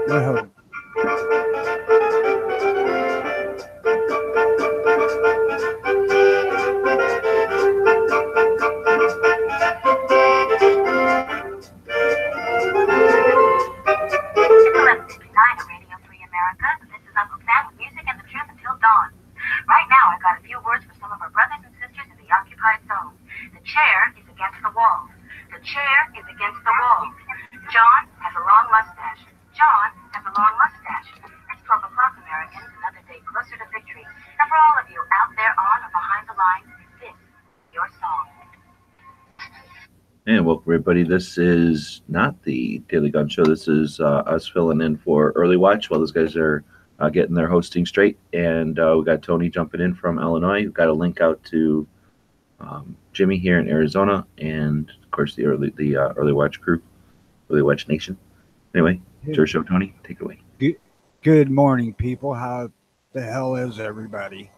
Well, Nine Radio Free America. This is Uncle Sam with music and the truth until dawn. Right now, I've got a few words for some of our brothers and sisters in the occupied zone. The chair is against the wall. The chair is against the wall. John has a long mustache. John has a long mustache. It's 12 o'clock, Americans. Another day closer to victory. And for all of you out there on or behind the lines, this is your song. And welcome, everybody. This is not the Daily Gun Show. This is us filling in for Early Watch while those guys are getting their hosting straight. And we got Tony jumping in from Illinois. We've got a link out to Jimmy here in Arizona, and of course the Early Watch crew, Early Watch Nation. Anyway, it's your show, Tony. Take it away. good morning, people. How the hell is everybody?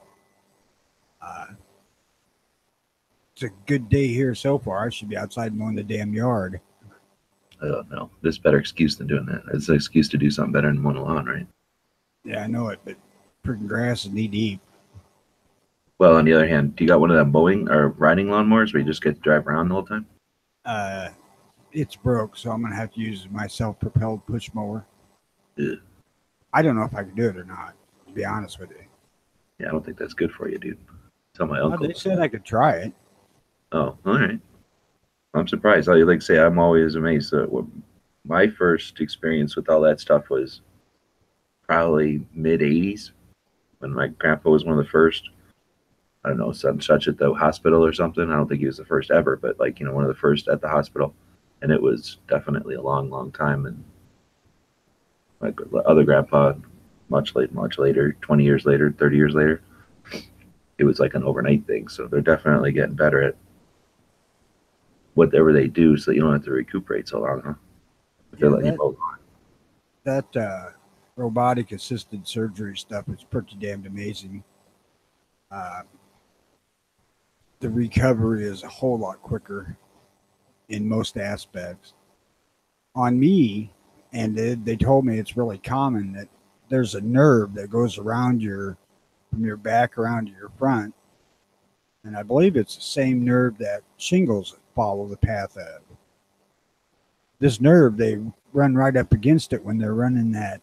It's a good day here so far. I should be outside mowing the damn yard. I don't know. There's a better excuse than doing that. It's an excuse to do something better than mowing the lawn, right? Yeah, I know it, but freaking grass is knee deep. Well, on the other hand, do you got one of them mowing or riding lawnmowers where you just get to drive around the whole time? It's broke, so I'm gonna have to use my self-propelled push mower. Ugh. I don't know if I can do it or not, to be honest with you. Yeah, I don't think that's good for you, dude. Tell my Well, uncle. they said I could try it. Oh, all right. I'm surprised. Like I say, I'm always amazed. My first experience with all that stuff was probably mid '80s when my grandpa was one of the first. I don't know, such at the hospital or something. I don't think he was the first ever, but like one of the first at the hospital, and it was definitely a long, long time. And my other grandpa, much later, 20 years later, 30 years later, it was like an overnight thing. So they're definitely getting better at whatever they do, so you don't have to recuperate so long, huh? If they're letting you mow on. That robotic assisted surgery stuff is pretty damn amazing. The recovery is a whole lot quicker in most aspects. On me, and they told me it's really common that there's a nerve that goes around from your back around to your front, and I believe it's the same nerve that shingles follow the path of. This nerve, they run right up against it when they're running that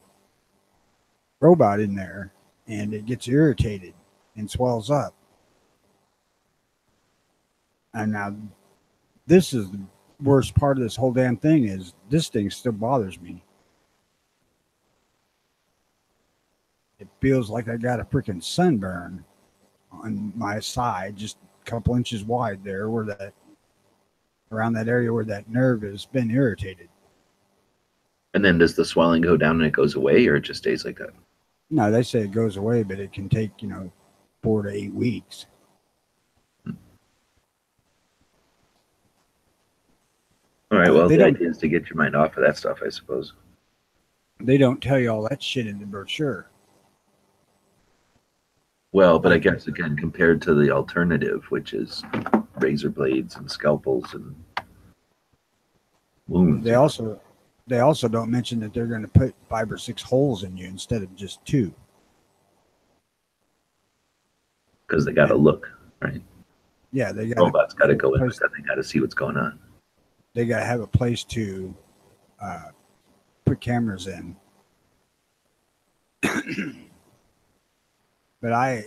robot in there, and it gets irritated and swells up. And now, this is the worst part of this whole damn thing is this thing still bothers me. It feels like I got a freaking sunburn on my side, just a couple inches wide there, around that area where that nerve has been irritated. And then does the swelling go down and it goes away, or it just stays like that? No, they say it goes away, but it can take 4 to 8 weeks. All right, well, the idea is to get your mind off of that stuff, I suppose. They don't tell you all that shit in the brochure. Well, but I guess, again, compared to the alternative, which is razor blades and scalpels and wounds. They also don't mention that they're going to put 5 or 6 holes in you instead of just 2. Because they got to look, right? Yeah, they got robots got to go in with that. They got to see what's going on. They got to have a place to put cameras in. But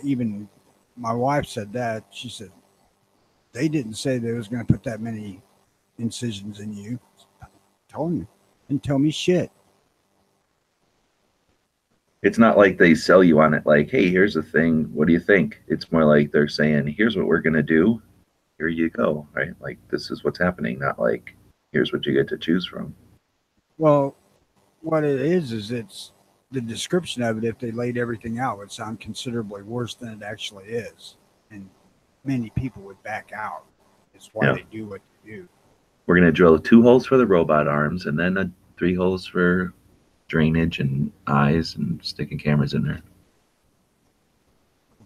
my wife said that. She said, they didn't say they was going to put that many incisions in you. Told me. Didn't tell me shit. It's not like they sell you on it like, hey, here's the thing. What do you think? It's more like they're saying, here's what we're going to do. Here you go, right? Like, this is what's happening. Not like, here's what you get to choose from. Well, what it is it's the description of it. If they laid everything out, would sound considerably worse than it actually is. And many people would back out. It's why they do what they do. We're going to drill 2 holes for the robot arms and then 3 holes for drainage and eyes and sticking cameras in there.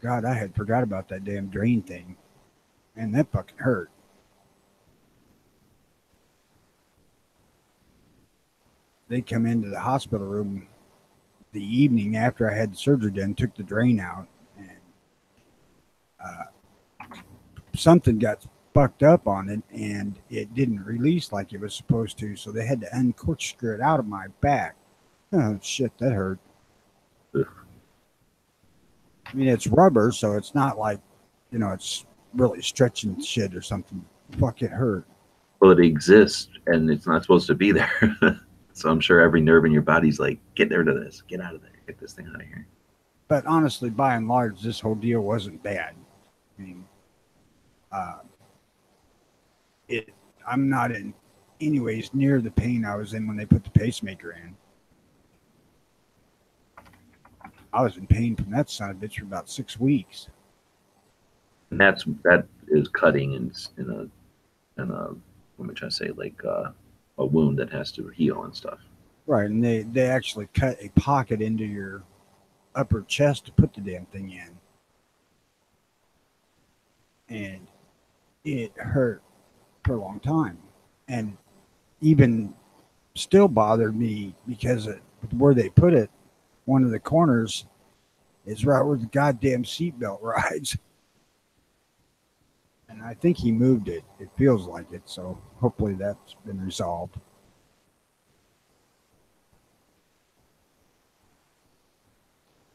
God, I had forgot about that damn drain thing. Man, that fucking hurt. They come into the hospital room the evening after I had the surgery done, took the drain out, and something got fucked up on it, and it didn't release like it was supposed to. So they had to uncorkscrew it out of my back. Oh shit, that hurt. Ugh. I mean, it's rubber, so it's not like, it's really stretching shit or something. Fuck, it hurt. Well, it exists, and it's not supposed to be there. So I'm sure every nerve in your body's like, get rid of this, get out of there, get this thing out of here. But honestly, by and large, this whole deal wasn't bad. I mean, I'm not in anyways near the pain I was in when they put the pacemaker in. I was in pain from that son of a bitch for about 6 weeks. And that is cutting in a what am I trying to say, like a wound that has to heal and stuff. Right, and they actually cut a pocket into your upper chest to put the damn thing in. And it hurt for a long time. And even still bothered me because where they put it, one of the corners is right where the goddamn seatbelt rides. And I think he moved it. It feels like it. So hopefully that's been resolved.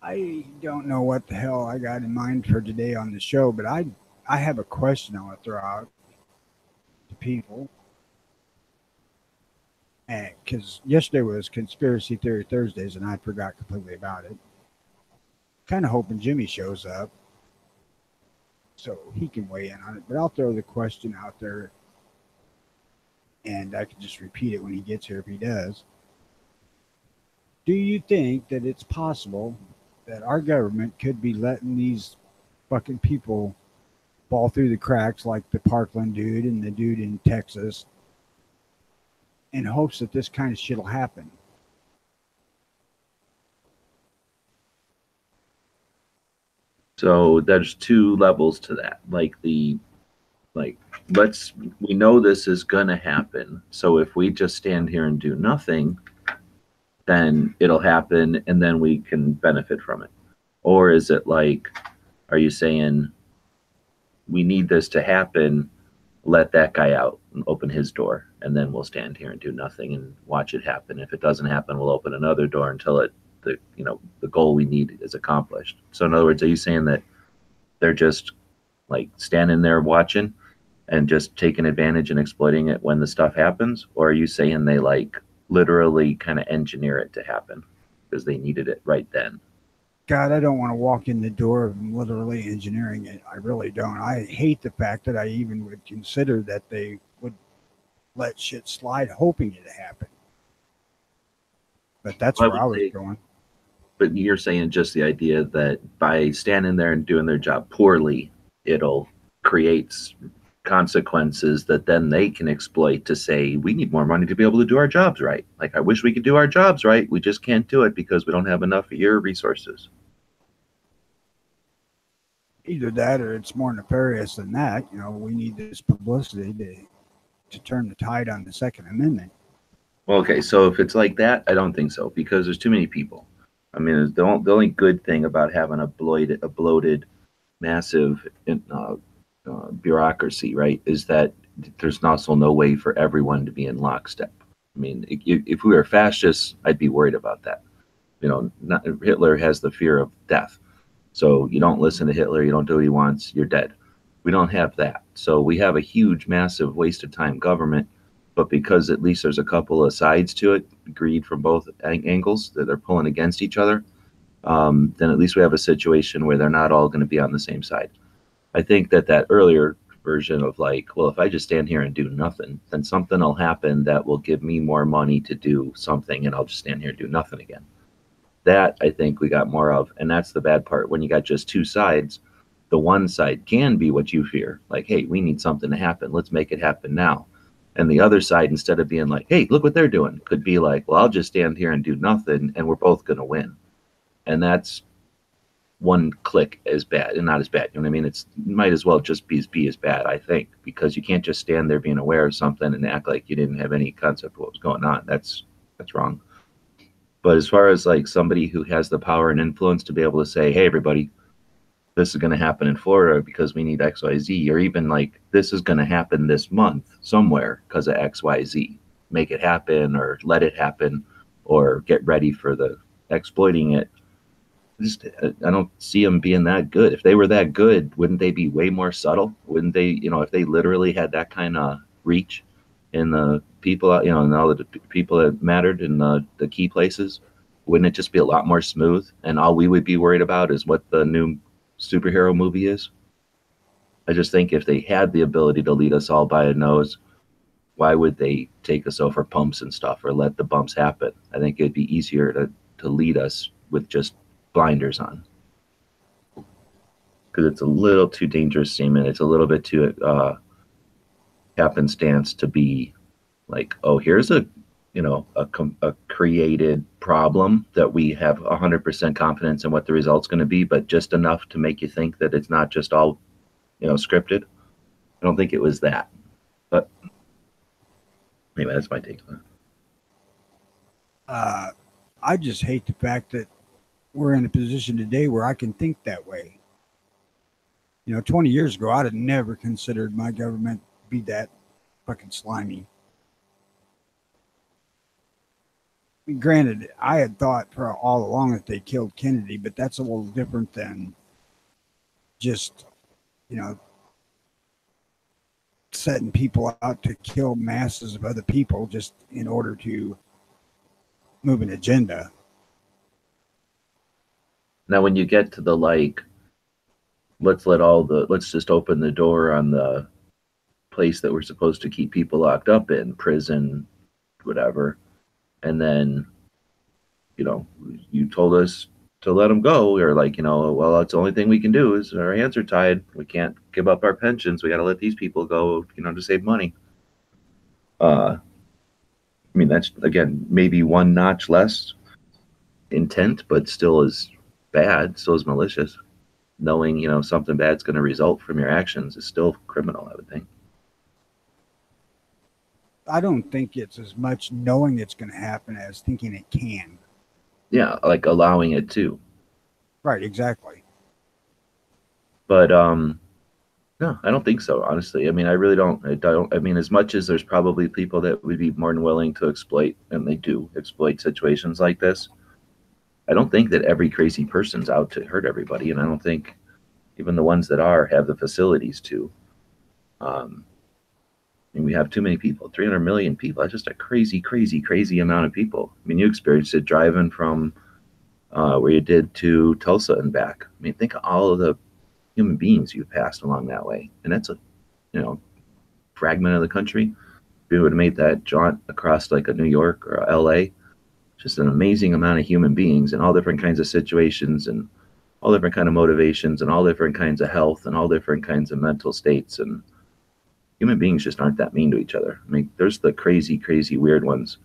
I don't know what the hell I got in mind for today on the show, but I have a question I want to throw out to people. Because yesterday was Conspiracy Theory Thursdays, and I forgot completely about it. Kind of hoping Jimmy shows up so he can weigh in on it. But I'll throw the question out there, and I can just repeat it when he gets here if he does. Do you think that it's possible that our government could be letting these fucking people fall through the cracks like the Parkland dude and the dude in Texas in hopes that this kind of shit will happen? So there's two levels to that. We know this is gonna happen. So if we just stand here and do nothing, then it'll happen and then we can benefit from it. Or is it like, are you saying we need this to happen, let that guy out and open his door, and then we'll stand here and do nothing and watch it happen. If it doesn't happen, we'll open another door until the goal we need is accomplished. So in other words, are you saying that they're just like standing there watching and just taking advantage and exploiting it when the stuff happens? Or are you saying they like literally kind of engineer it to happen because they needed it right then? God, I don't want to walk in the door of them literally engineering it. I really don't. I hate the fact that I even would consider that they would let shit slide hoping it happen. But that's where I was going. But you're saying just the idea that by standing there and doing their job poorly, it'll create consequences that then they can exploit to say, we need more money to be able to do our jobs right. Like, I wish we could do our jobs right. We just can't do it because we don't have enough of your resources. Either that or it's more nefarious than that. We need this publicity to turn the tide on the Second Amendment. Well, okay, so if it's like that, I don't think so, because there's too many people. I mean, the only good thing about having a bloated massive bureaucracy, right, is that there's also no way for everyone to be in lockstep. I mean, if we were fascists, I'd be worried about that. Hitler has the fear of death. So you don't listen to Hitler, you don't do what he wants, you're dead. We don't have that. So we have a huge, massive waste of time government. But because at least there's a couple of sides to it, greed from both angles that they're pulling against each other, then at least we have a situation where they're not all going to be on the same side. I think that earlier version of like, well, if I just stand here and do nothing, then something will happen that will give me more money to do something, and I'll just stand here and do nothing again. That I think we got more of, and that's the bad part. When you got just two sides, the one side can be what you fear, like, hey, we need something to happen, let's make it happen now. And the other side, instead of being like, hey, look what they're doing, could be like, well, I'll just stand here and do nothing, and we're both going to win. And that's one click as bad, and not as bad. You know what I mean? It might as well just be as bad, I think, because you can't just stand there being aware of something and act like you didn't have any concept of what was going on. That's wrong. But as far as like somebody who has the power and influence to be able to say, hey, everybody, this is going to happen in Florida because we need XYZ, or even like this is going to happen this month somewhere because of XYZ, make it happen or let it happen or get ready for the exploiting it. I don't see them being that good. If they were that good, wouldn't they be way more subtle? Wouldn't they, if they literally had that kind of reach in the people, and all the people that mattered in the key places, wouldn't it just be a lot more smooth? And all we would be worried about is what the new superhero movie is. I just think if they had the ability to lead us all by a nose, why would they take us over pumps and stuff or let the bumps happen? I think it'd be easier to lead us with just blinders on, because it's a little too dangerous seeming. It's a little bit too happenstance to be like, oh, here's a created problem that we have 100% confidence in what the result's going to be, but just enough to make you think that it's not just all scripted. I don't think it was that, but anyway, that's my take on it. I just hate the fact that we're in a position today where I can think that way. 20 years ago, I'd have never considered my government to be that fucking slimy. Granted, I had thought for all along that they killed Kennedy, but that's a little different than just, setting people out to kill masses of other people just in order to move an agenda. Now, when you get to the let's just open the door on the place that we're supposed to keep people locked up in, prison, whatever, and then, you told us to let them go, or well, that's the only thing we can do is our hands are tied. We can't give up our pensions. We got to let these people go, to save money. I mean, that's, again, maybe one notch less intent, but still is bad, still is malicious. Knowing, something bad's going to result from your actions is still criminal, I would think. I don't think it's as much knowing it's going to happen as thinking it can. Yeah, like allowing it to. Right, exactly. But no, I don't think so, honestly. I mean, I really don't. I mean, as much as there's probably people that would be more than willing to exploit, and they do exploit situations like this, I don't think that every crazy person's out to hurt everybody, and I don't think even the ones that are have the facilities to. I mean, we have too many people, 300 million people. That's just a crazy, crazy, crazy amount of people. I mean, you experienced it driving from where you did to Tulsa and back. I mean, think of all of the human beings you've passed along that way. And that's a, fragment of the country. If you would have made that jaunt across like a New York or a LA, just an amazing amount of human beings in all different kinds of situations and all different kind of motivations and all different kinds of health and all different kinds of mental states. And human beings just aren't that mean to each other. I mean, there's the crazy, crazy, weird ones,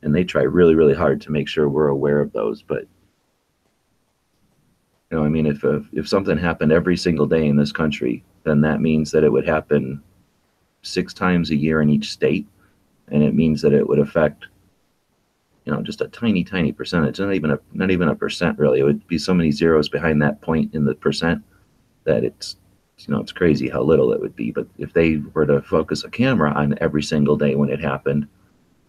and they try really, really hard to make sure we're aware of those. But, I mean, if something happened every single day in this country, then that means that it would happen 6 times a year in each state, and it means that it would affect, just a tiny, tiny percentage, not even a percent really. It would be so many zeros behind that point in the percent that it's crazy how little it would be. But if they were to focus a camera on every single day when it happened,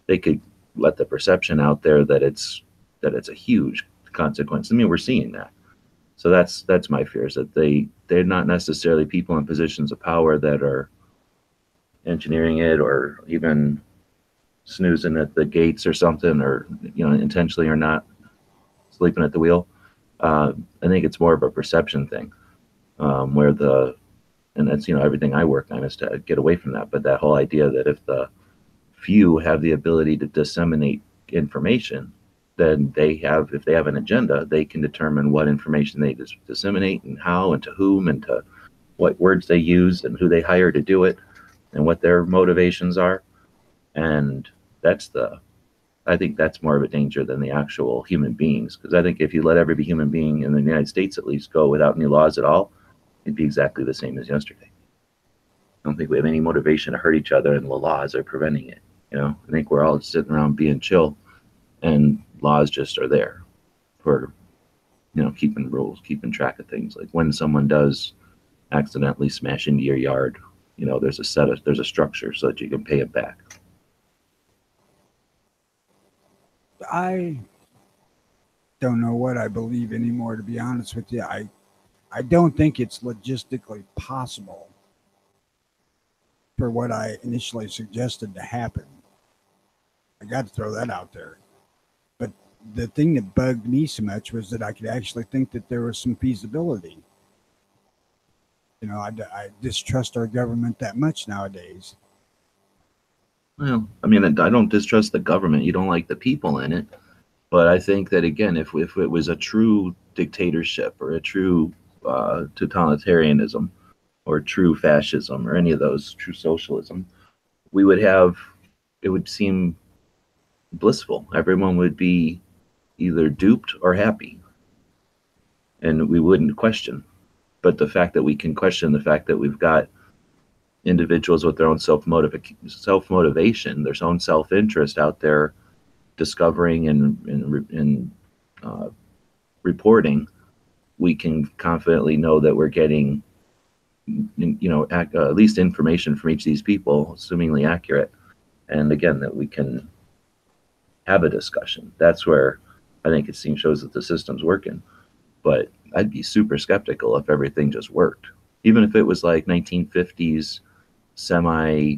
they could let the perception out there that it's a huge consequence. I mean, we're seeing that. So that's my fear, is that they're not necessarily people in positions of power that are engineering it or even snoozing at the gates or something, or intentionally or not sleeping at the wheel. I think it's more of a perception thing, where and that's everything I work on is to get away from that. But that whole idea that if the few have the ability to disseminate information, then if they have an agenda, they can determine what information they disseminate and how and to whom and to what words they use and who they hire to do it and what their motivations are. And I think that's more of a danger than the actual human beings. Because I think if you let every human being in the United States at least go without any laws at all, it'd be exactly the same as yesterday. I don't think we have any motivation to hurt each other, and the laws are preventing it. I think we're all sitting around being chill and laws just are there for, keeping rules, keeping track of things. Like when someone does accidentally smash into your yard, there's a structure so that you can pay it back. I don't know what I believe anymore, to be honest with you. I don't think it's logistically possible for what I initially suggested to happen. I got to throw that out there. But the thing that bugged me so much was that I could actually think that there was some feasibility. I distrust our government that much nowadays. Well, I mean, I don't distrust the government. You don't like the people in it. But I think that, again, if it was a true dictatorship or a true totalitarianism or true fascism or any of those, true socialism, it would seem blissful. Everyone would be either duped or happy, and we wouldn't question. But the fact that we can question, the fact that we've got individuals with their own self-motivation, their own self-interest out there discovering and reporting, we can confidently know that we're getting, at least information from each of these people, assumingly accurate. And again, that we can have a discussion. That's where I think it shows that the system's working. But I'd be super skeptical if everything just worked. Even if it was like 1950s semi,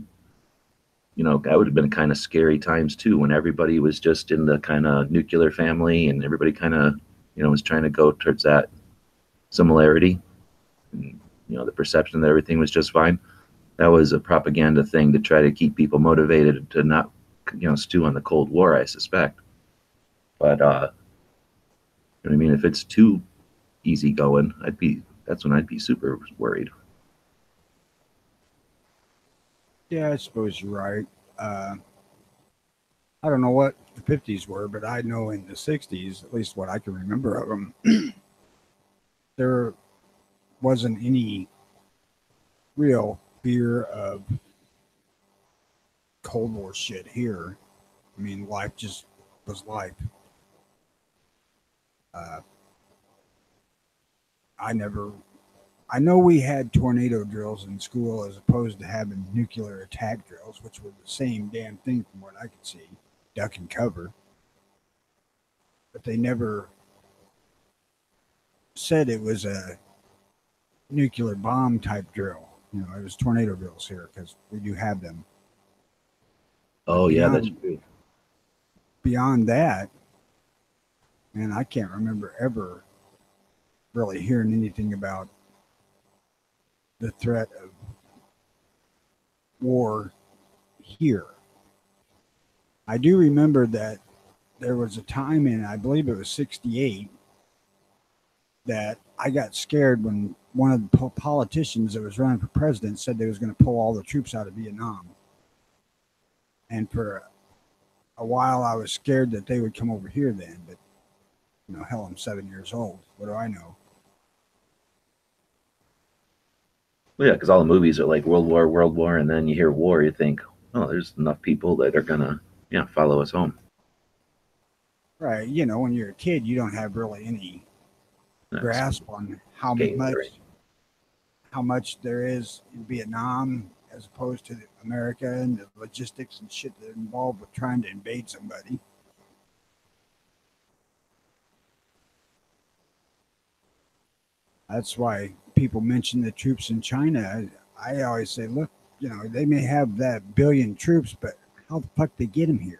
that would have been kind of scary times too, when everybody was just in the kind of nuclear family and everybody kind of, was trying to go towards that similarity. And, the perception that everything was just fine. That was a propaganda thing to try to keep people motivated to not, stew on the Cold War, I suspect. But, if it's too easygoing, that's when I'd be super worried. Yeah, I suppose you're right. I don't know what the 50s were, but I know in the 60s, at least what I can remember of them, there wasn't any real fear of Cold War shit here. I mean, life just was life. I know we had tornado drills in school as opposed to having nuclear attack drills, which were the same damn thing from what I could see, duck and cover. But they never said it was a nuclear bomb type drill. It was tornado drills here because we do have them. Oh, yeah, that's true. Beyond that, man, I can't remember ever really hearing anything about the threat of war here. I do remember that there was a time in, I believe it was 68, that I got scared when one of the politicians that was running for president said they was going to pull all the troops out of Vietnam. And for a while I was scared that they would come over here then, but hell, I'm 7 years old. What do I know? Well, yeah, because all the movies are like World War, and then you hear war, you think, oh, there's enough people that are gonna, follow us home. Right. When you're a kid, you don't have really any grasp on how much there is in Vietnam as opposed to America and the logistics and shit that are involved with trying to invade somebody. That's why people mention the troops in China. I always say, look, they may have that billion troops, but how the fuck they get them here?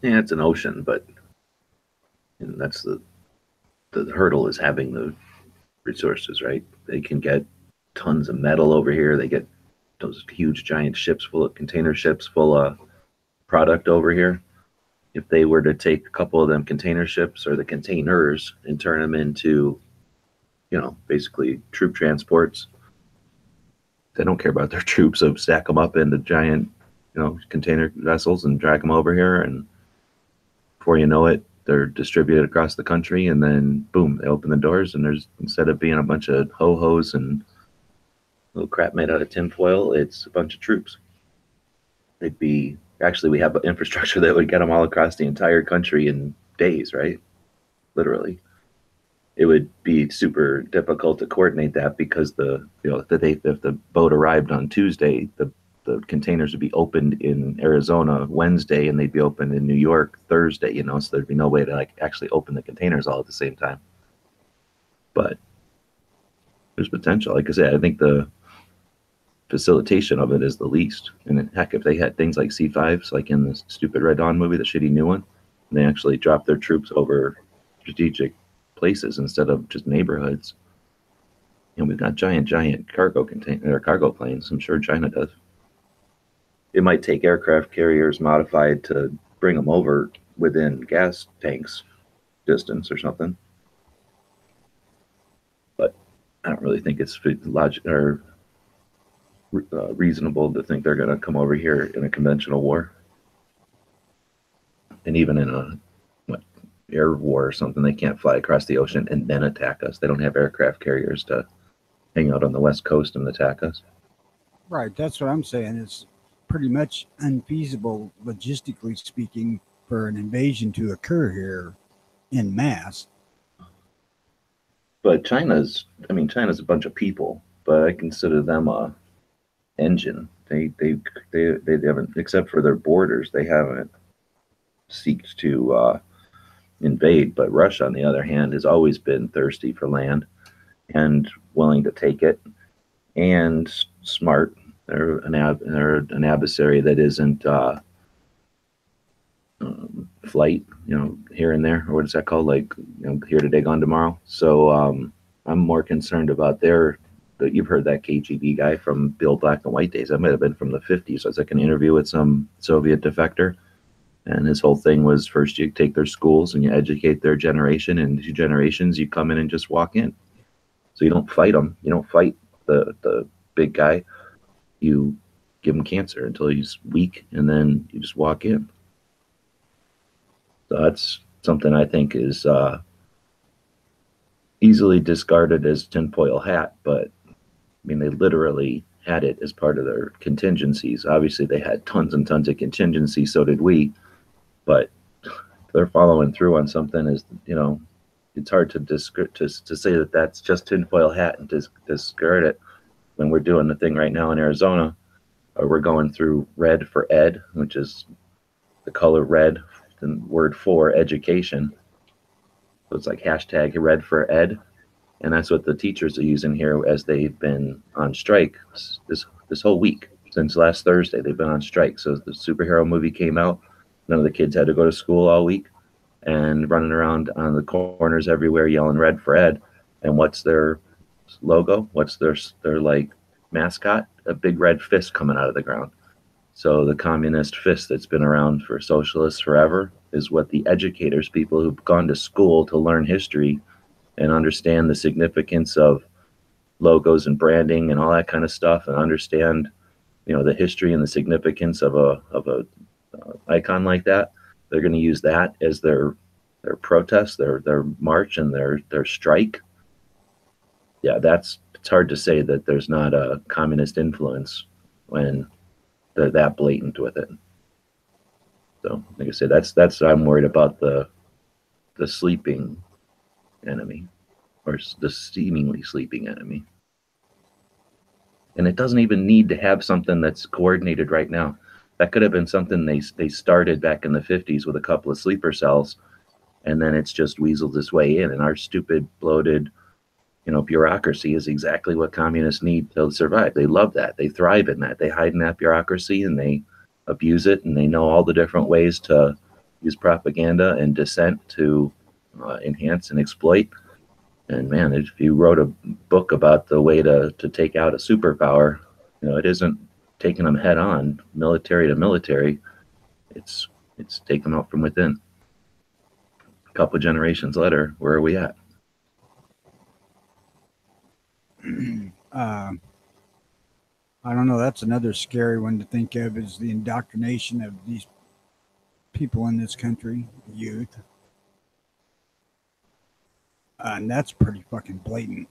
Yeah, it's an ocean, but that's the hurdle is having the resources, right? They can get tons of metal over here. They get those huge giant ships container ships full of product over here. If they were to take a couple of them container ships or the containers and turn them into, basically troop transports, they don't care about their troops, so stack them up into giant, container vessels and drag them over here. And before you know it, they're distributed across the country, and then boom, they open the doors, and there's, instead of being a bunch of ho-hos and little crap made out of tinfoil. It's a bunch of troops. They'd be actually we have infrastructure that would get them all across the entire country in days, right? Literally. It would be super difficult to coordinate that because if the boat arrived on Tuesday, the containers would be opened in Arizona Wednesday and they'd be opened in New York Thursday, so there'd be no way to like actually open the containers all at the same time. But there's potential. Like I said, I think the facilitation of it is the least. And heck, if they had things like C5s, like in the stupid Red Dawn movie, the shitty new one, and they actually dropped their troops over strategic places instead of just neighborhoods. And we've got giant cargo planes. I'm sure China does. It might take aircraft carriers modified to bring them over within gas tanks distance or something. But I don't really think it's logic or reasonable to think they're going to come over here in a conventional war. And even in a air war or something, they can't fly across the ocean and then attack us. They don't have aircraft carriers to hang out on the West Coast and attack us. Right, that's what I'm saying. It's pretty much unfeasible, logistically speaking, for an invasion to occur here in mass. But China's a bunch of people, but I consider them a engine. They haven't, except for their borders, they haven't seeked to invade. But Russia, on the other hand, has always been thirsty for land and willing to take it, and smart. They're an adversary that isn't flight, here and there, or what is that called? Like, here today, gone tomorrow. So I'm more concerned about you've heard that KGB guy from the old black and white days. That might have been from the 50s. So it's like an interview with some Soviet defector. And his whole thing was first you take their schools and you educate their generation, and 2 generations you come in and just walk in. So you don't fight them. You don't fight the big guy. You give him cancer until he's weak, and then you just walk in. So that's something I think is easily discarded as tinfoil hat, but they literally had it as part of their contingencies. Obviously, they had tons and tons of contingencies, so did we, but they're following through on something it's hard to say that that's just tinfoil hat and discard it when we're doing the thing right now in Arizona. We're going through red for ed, which is the color red, the word for education. So it's like hashtag red for ed. And that's what the teachers are using here as they've been on strike this whole week. Since last Thursday, they've been on strike. So the superhero movie came out. None of the kids had to go to school all week and running around on the corners everywhere yelling red for ed. And what's their logo? What's their like mascot? A big red fist coming out of the ground. So the communist fist that's been around for socialists forever is what the educators, people who've gone to school to learn history and understand the significance of logos and branding and all that kind of stuff, and understand, the history and the significance of a icon like that. They're going to use that as their protest, their march, and their strike. Yeah, it's hard to say that there's not a communist influence when they're that blatant with it. So, like I said, that's I'm worried about the sleeping enemy, or the seemingly sleeping enemy. And it doesn't even need to have something that's coordinated right now. That could have been something they started back in the 50s with a couple of sleeper cells, and then it's just weaseled its way in. And our stupid, bloated, bureaucracy is exactly what communists need to survive. They love that. They thrive in that. They hide in that bureaucracy and they abuse it, and they know all the different ways to use propaganda and dissent to enhance and exploit. And man, if you wrote a book about the way to take out a superpower, it isn't taking them head on, military to military. It's taking them out from within. A couple of generations later, where are we at? I don't know. That's another scary one to think of, is the indoctrination of these people in this country, youth. And that's pretty fucking blatant.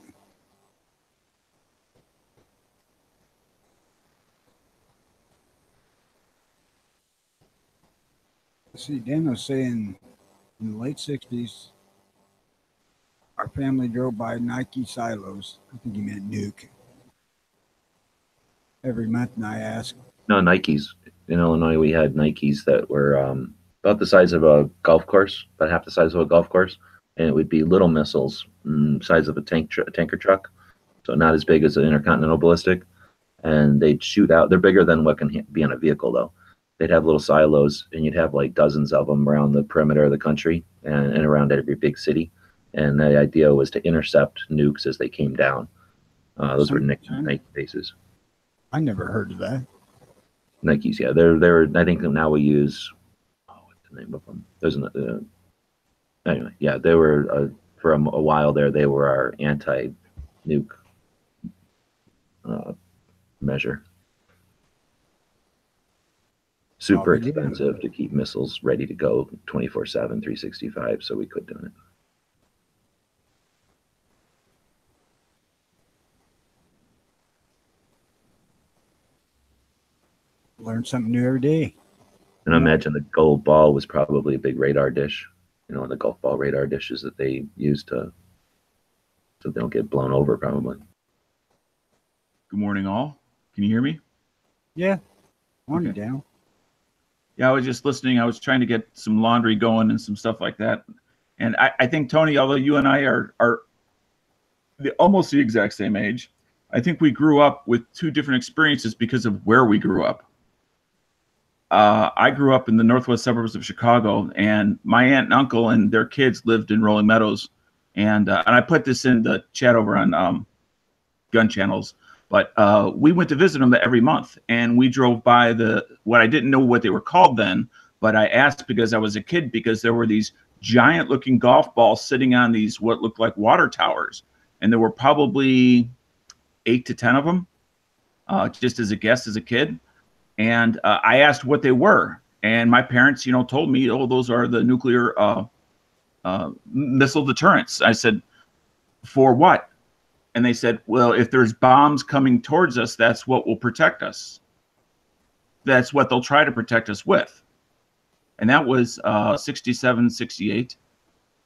See, Dan was saying in the late 60s, our family drove by Nike silos. I think he meant Nuke. Every month, and I asked, No, Nikes. In Illinois, we had Nikes that were about the size of a golf course, about half the size of a golf course, and it would be little missiles, size of a tanker truck, so not as big as an intercontinental ballistic. And they'd shoot out. They're bigger than what can be on a vehicle, though. They'd have little silos, and you'd have like dozens of them around the perimeter of the country and around every big city. And the idea was to intercept nukes as they came down. Those were Nike bases. I never heard of that. Nikes, yeah, they're. I think now we use. Oh, what's the name of them? There's anyway, yeah, they were for a while there. They were our anti-nuke measure. Super expensive to keep missiles ready to go 24/7, 365. So we quit doing it. Learn something new every day. And I imagine the gold ball was probably a big radar dish, the golf ball radar dishes that they use so they don't get blown over, probably. Good morning, all. Can you hear me? Yeah. Morning, Okay. Dan. Yeah, I was just listening. I was trying to get some laundry going and some stuff like that. And I think, Tony, although you and I are almost the exact same age, I think we grew up with two different experiences because of where we grew up. I grew up in the northwest suburbs of Chicago, and my aunt and uncle and their kids lived in Rolling Meadows. And I put this in the chat over on Gun Channels. But we went to visit them every month, and we drove by what I didn't know what they were called then, but I asked because I was a kid, because there were these giant-looking golf balls sitting on these what looked like water towers, and there were probably 8 to 10 of them, just as a guess as a kid. And I asked what they were, and my parents, told me, oh, those are the nuclear missile deterrents. I said, for what? And they said, well, if there's bombs coming towards us, that's what will protect us. That's what they'll try to protect us with. And that was 67, 68.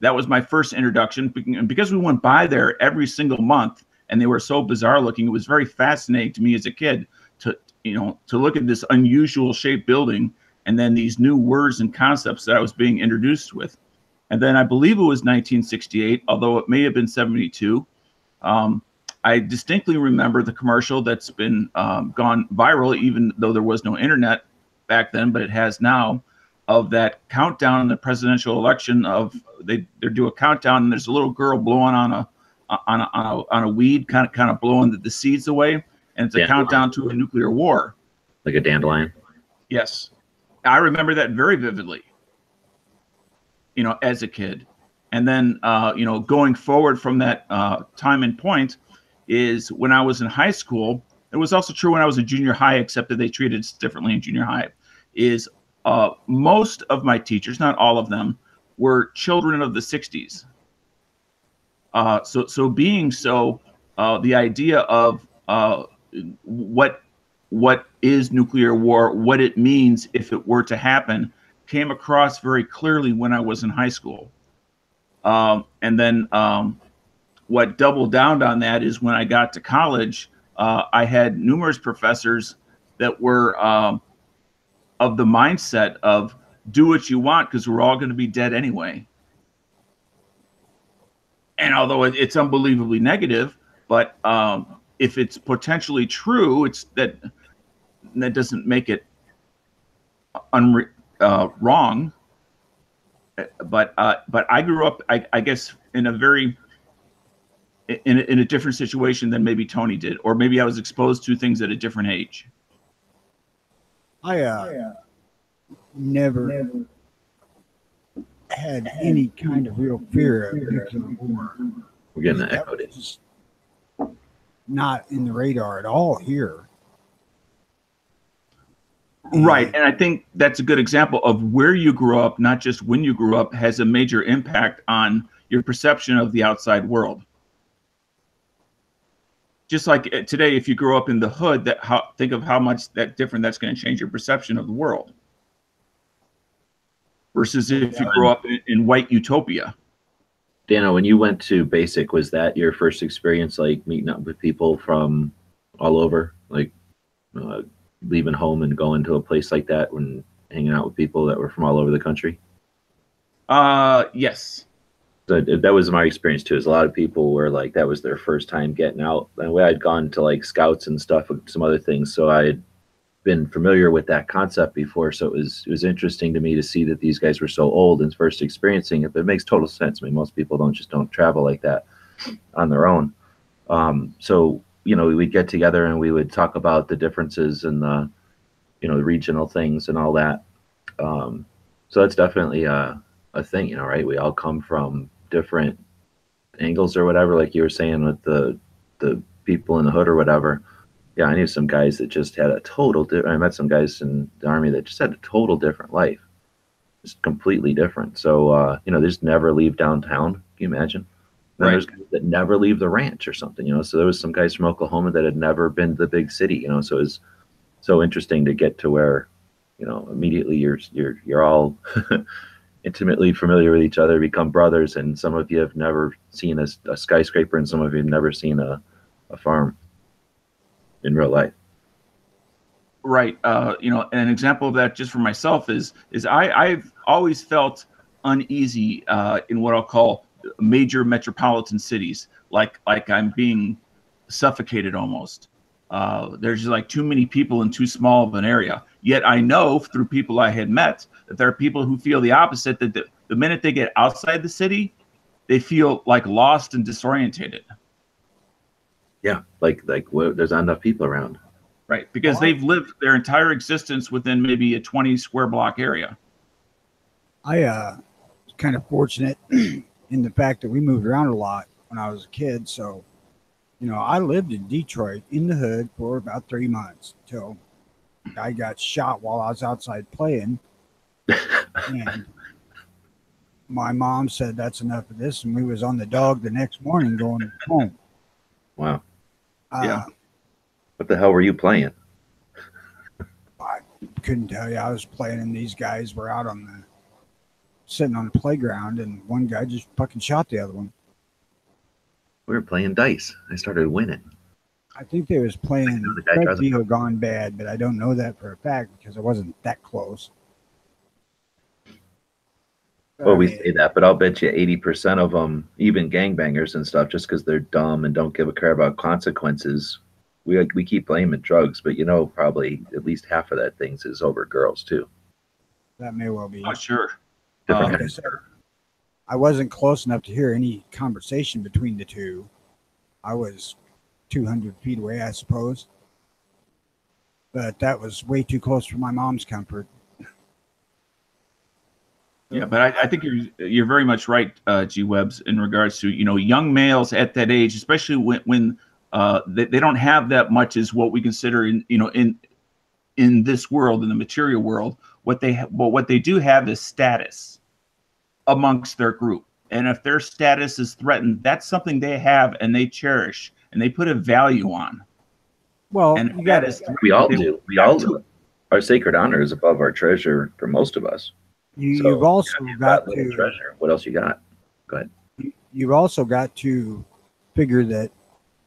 That was my first introduction. And because we went by there every single month, and they were so bizarre looking, it was very fascinating to me as a kid to look at this unusual shaped building, and then these new words and concepts that I was being introduced with. And then I believe it was 1968, although it may have been 72. I distinctly remember the commercial that's been gone viral, even though there was no internet back then, but it has now, of that countdown in the presidential election. They do a countdown, and there's a little girl blowing on a weed, kind of blowing the seeds away, and it's a countdown to a nuclear war. Like a dandelion. Yes, I remember that very vividly. As a kid. And then, going forward from that time and point is when I was in high school. It was also true when I was in junior high, except that they treated us differently in junior high. Is most of my teachers, not all of them, were children of the 60s. So being so, the idea of what is nuclear war, what it means if it were to happen, came across very clearly when I was in high school. And then what doubled down on that is when I got to college, I had numerous professors that were of the mindset of do what you want because we're all going to be dead anyway. And although it's unbelievably negative, but if it's potentially true, that doesn't make it wrong. But I grew up, I guess, in a different situation than maybe Tony did, or maybe I was exposed to things at a different age. I never had any kind of real fear of nuclear war. We're getting that echoed in. Not in the radar at all here. Right. And I think that's a good example of where you grew up, not just when you grew up, has a major impact on your perception of the outside world. Just like today, if you grow up in the hood, think of how much that different that's going to change your perception of the world. versus if you grow up in white utopia. Dano, when you went to basic, was that your first experience, like meeting up with people from all over, like leaving home and going to a place like that, when hanging out with people that were from all over the country? Yes. So that was my experience too. Is a lot of people were like, that was their first time getting out. And way I'd gone to like scouts and stuff, and some other things, so I had been familiar with that concept before. So it was interesting to me to see that these guys were so old and first experiencing it. But it makes total sense. I mean, most people don't travel like that on their own. So you know, we'd get together and we would talk about the differences and the, you know, the regional things and all that. So that's definitely a thing, you know, right? We all come from different angles or whatever, like you were saying with the people in the hood or whatever. Yeah, I knew some guys that just had a total I met some guys in the Army that just had a total different life, just completely different. So you know, they just never leave downtown. Can you imagine? Then there's guys that never leave the ranch or something, you know. So there was some guys from Oklahoma that had never been to the big city, you know. So it was so interesting to get to where, you know, immediately you're all intimately familiar with each other, become brothers, and some of you have never seen a skyscraper, and some of you have never seen a farm in real life. Right. You know, an example of that just for myself is I've always felt uneasy in what I'll call major metropolitan cities, like I'm being suffocated almost. There's just like too many people in too small of an area. Yet I know through people I had met that there are people who feel the opposite, that the minute they get outside the city, they feel like lost and disorientated. Yeah, like there's not enough people around. Right, because they've lived their entire existence within maybe a 20 square block area. I was kind of fortunate in the fact that we moved around a lot when I was a kid. So, you know, I lived in Detroit in the hood for about 3 months till I got shot while I was outside playing. And my mom said, that's enough of this. And we was on the dog the next morning going home. Wow. Yeah. What the hell were you playing? I couldn't tell you. I was playing and these guys were out sitting on the playground, and one guy just fucking shot the other one. We were playing dice. I started winning. I think they was playing Red Deal Gone Bad, but I don't know that for a fact because I wasn't that close. Well, we say that, but I'll bet you 80% of them, even gangbangers and stuff, just because they're dumb and don't give a care about consequences. We keep blaming drugs, but you know, probably at least half of that things is over girls too. That may well be. Oh, sure. Like I said, I wasn't close enough to hear any conversation between the two. I was 200 feet away, I suppose. But that was way too close for my mom's comfort. Yeah, but I think you're very much right, G. Webbs, in regards to, you know, young males at that age, especially when they don't have that much as what we consider in this world, in the material world. What they do have is status amongst their group, and if their status is threatened, that's something they have and they cherish and they put a value on. Well, and we all do. We all do. Our sacred honor is above our treasure for most of us. You've also got to treasure. What else you got? Go ahead. You've also got to figure that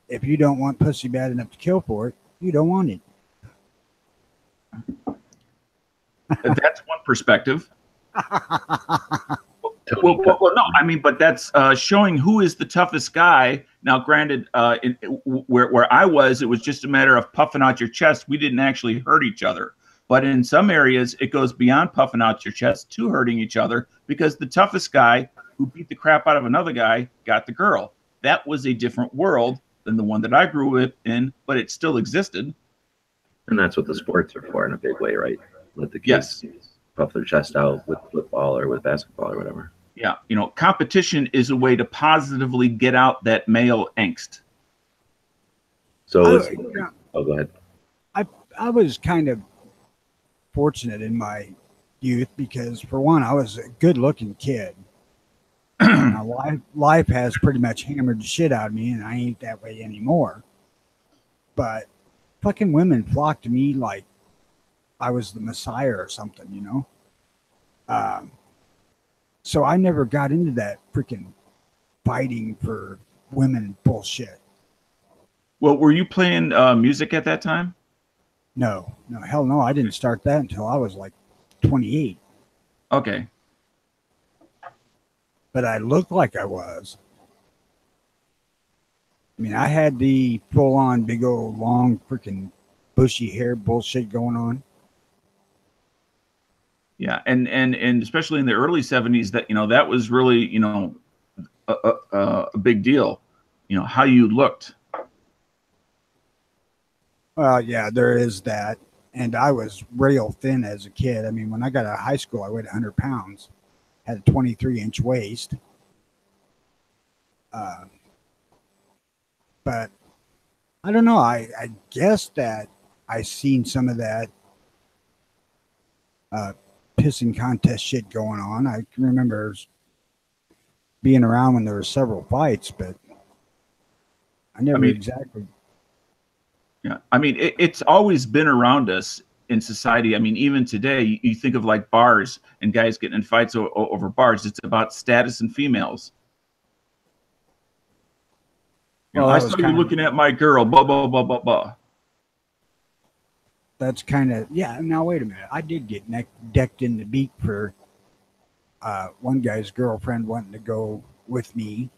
if you don't want pussy bad enough to kill for it, you don't want it. That's one perspective. Well, no, I mean, but that's showing who is the toughest guy. Now, granted, where I was, it was just a matter of puffing out your chest. We didn't actually hurt each other. But in some areas, it goes beyond puffing out your chest to hurting each other, because the toughest guy who beat the crap out of another guy got the girl. That was a different world than the one that I grew up in, but it still existed. And that's what the sports are for in a big way, right? Let the kids puff their chest out with football or with basketball or whatever. Yeah, you know, competition is a way to positively get out that male angst. So, go ahead. I was kind of fortunate in my youth because, for one, I was a good-looking kid. Now, life has pretty much hammered the shit out of me, and I ain't that way anymore. But fucking women flocked to me like I was the Messiah or something, you know. So I never got into that freaking fighting for women bullshit. Well, were you playing music at that time? No, hell no. I didn't start that until I was like 28. Okay. But I looked like I was. I mean, I had the full-on big old long freaking bushy hair bullshit going on. Yeah, and especially in the early 70s, that that was really a big deal. How you looked. Well, yeah, there is that. And I was real thin as a kid. I mean, when I got out of high school, I weighed 100 pounds, had a 23-inch waist. But I don't know. I guess that I seen some of that pissing contest shit going on. I can remember being around when there were several fights, but I never exactly. Yeah, I mean, it's always been around us in society. I mean, even today, you think of like bars and guys getting in fights over bars. It's about status and females. Well, I saw you looking at my girl, blah, blah, blah, blah, blah. That's kind of, yeah. Now, wait a minute. I did get decked in the beak for one guy's girlfriend wanting to go with me.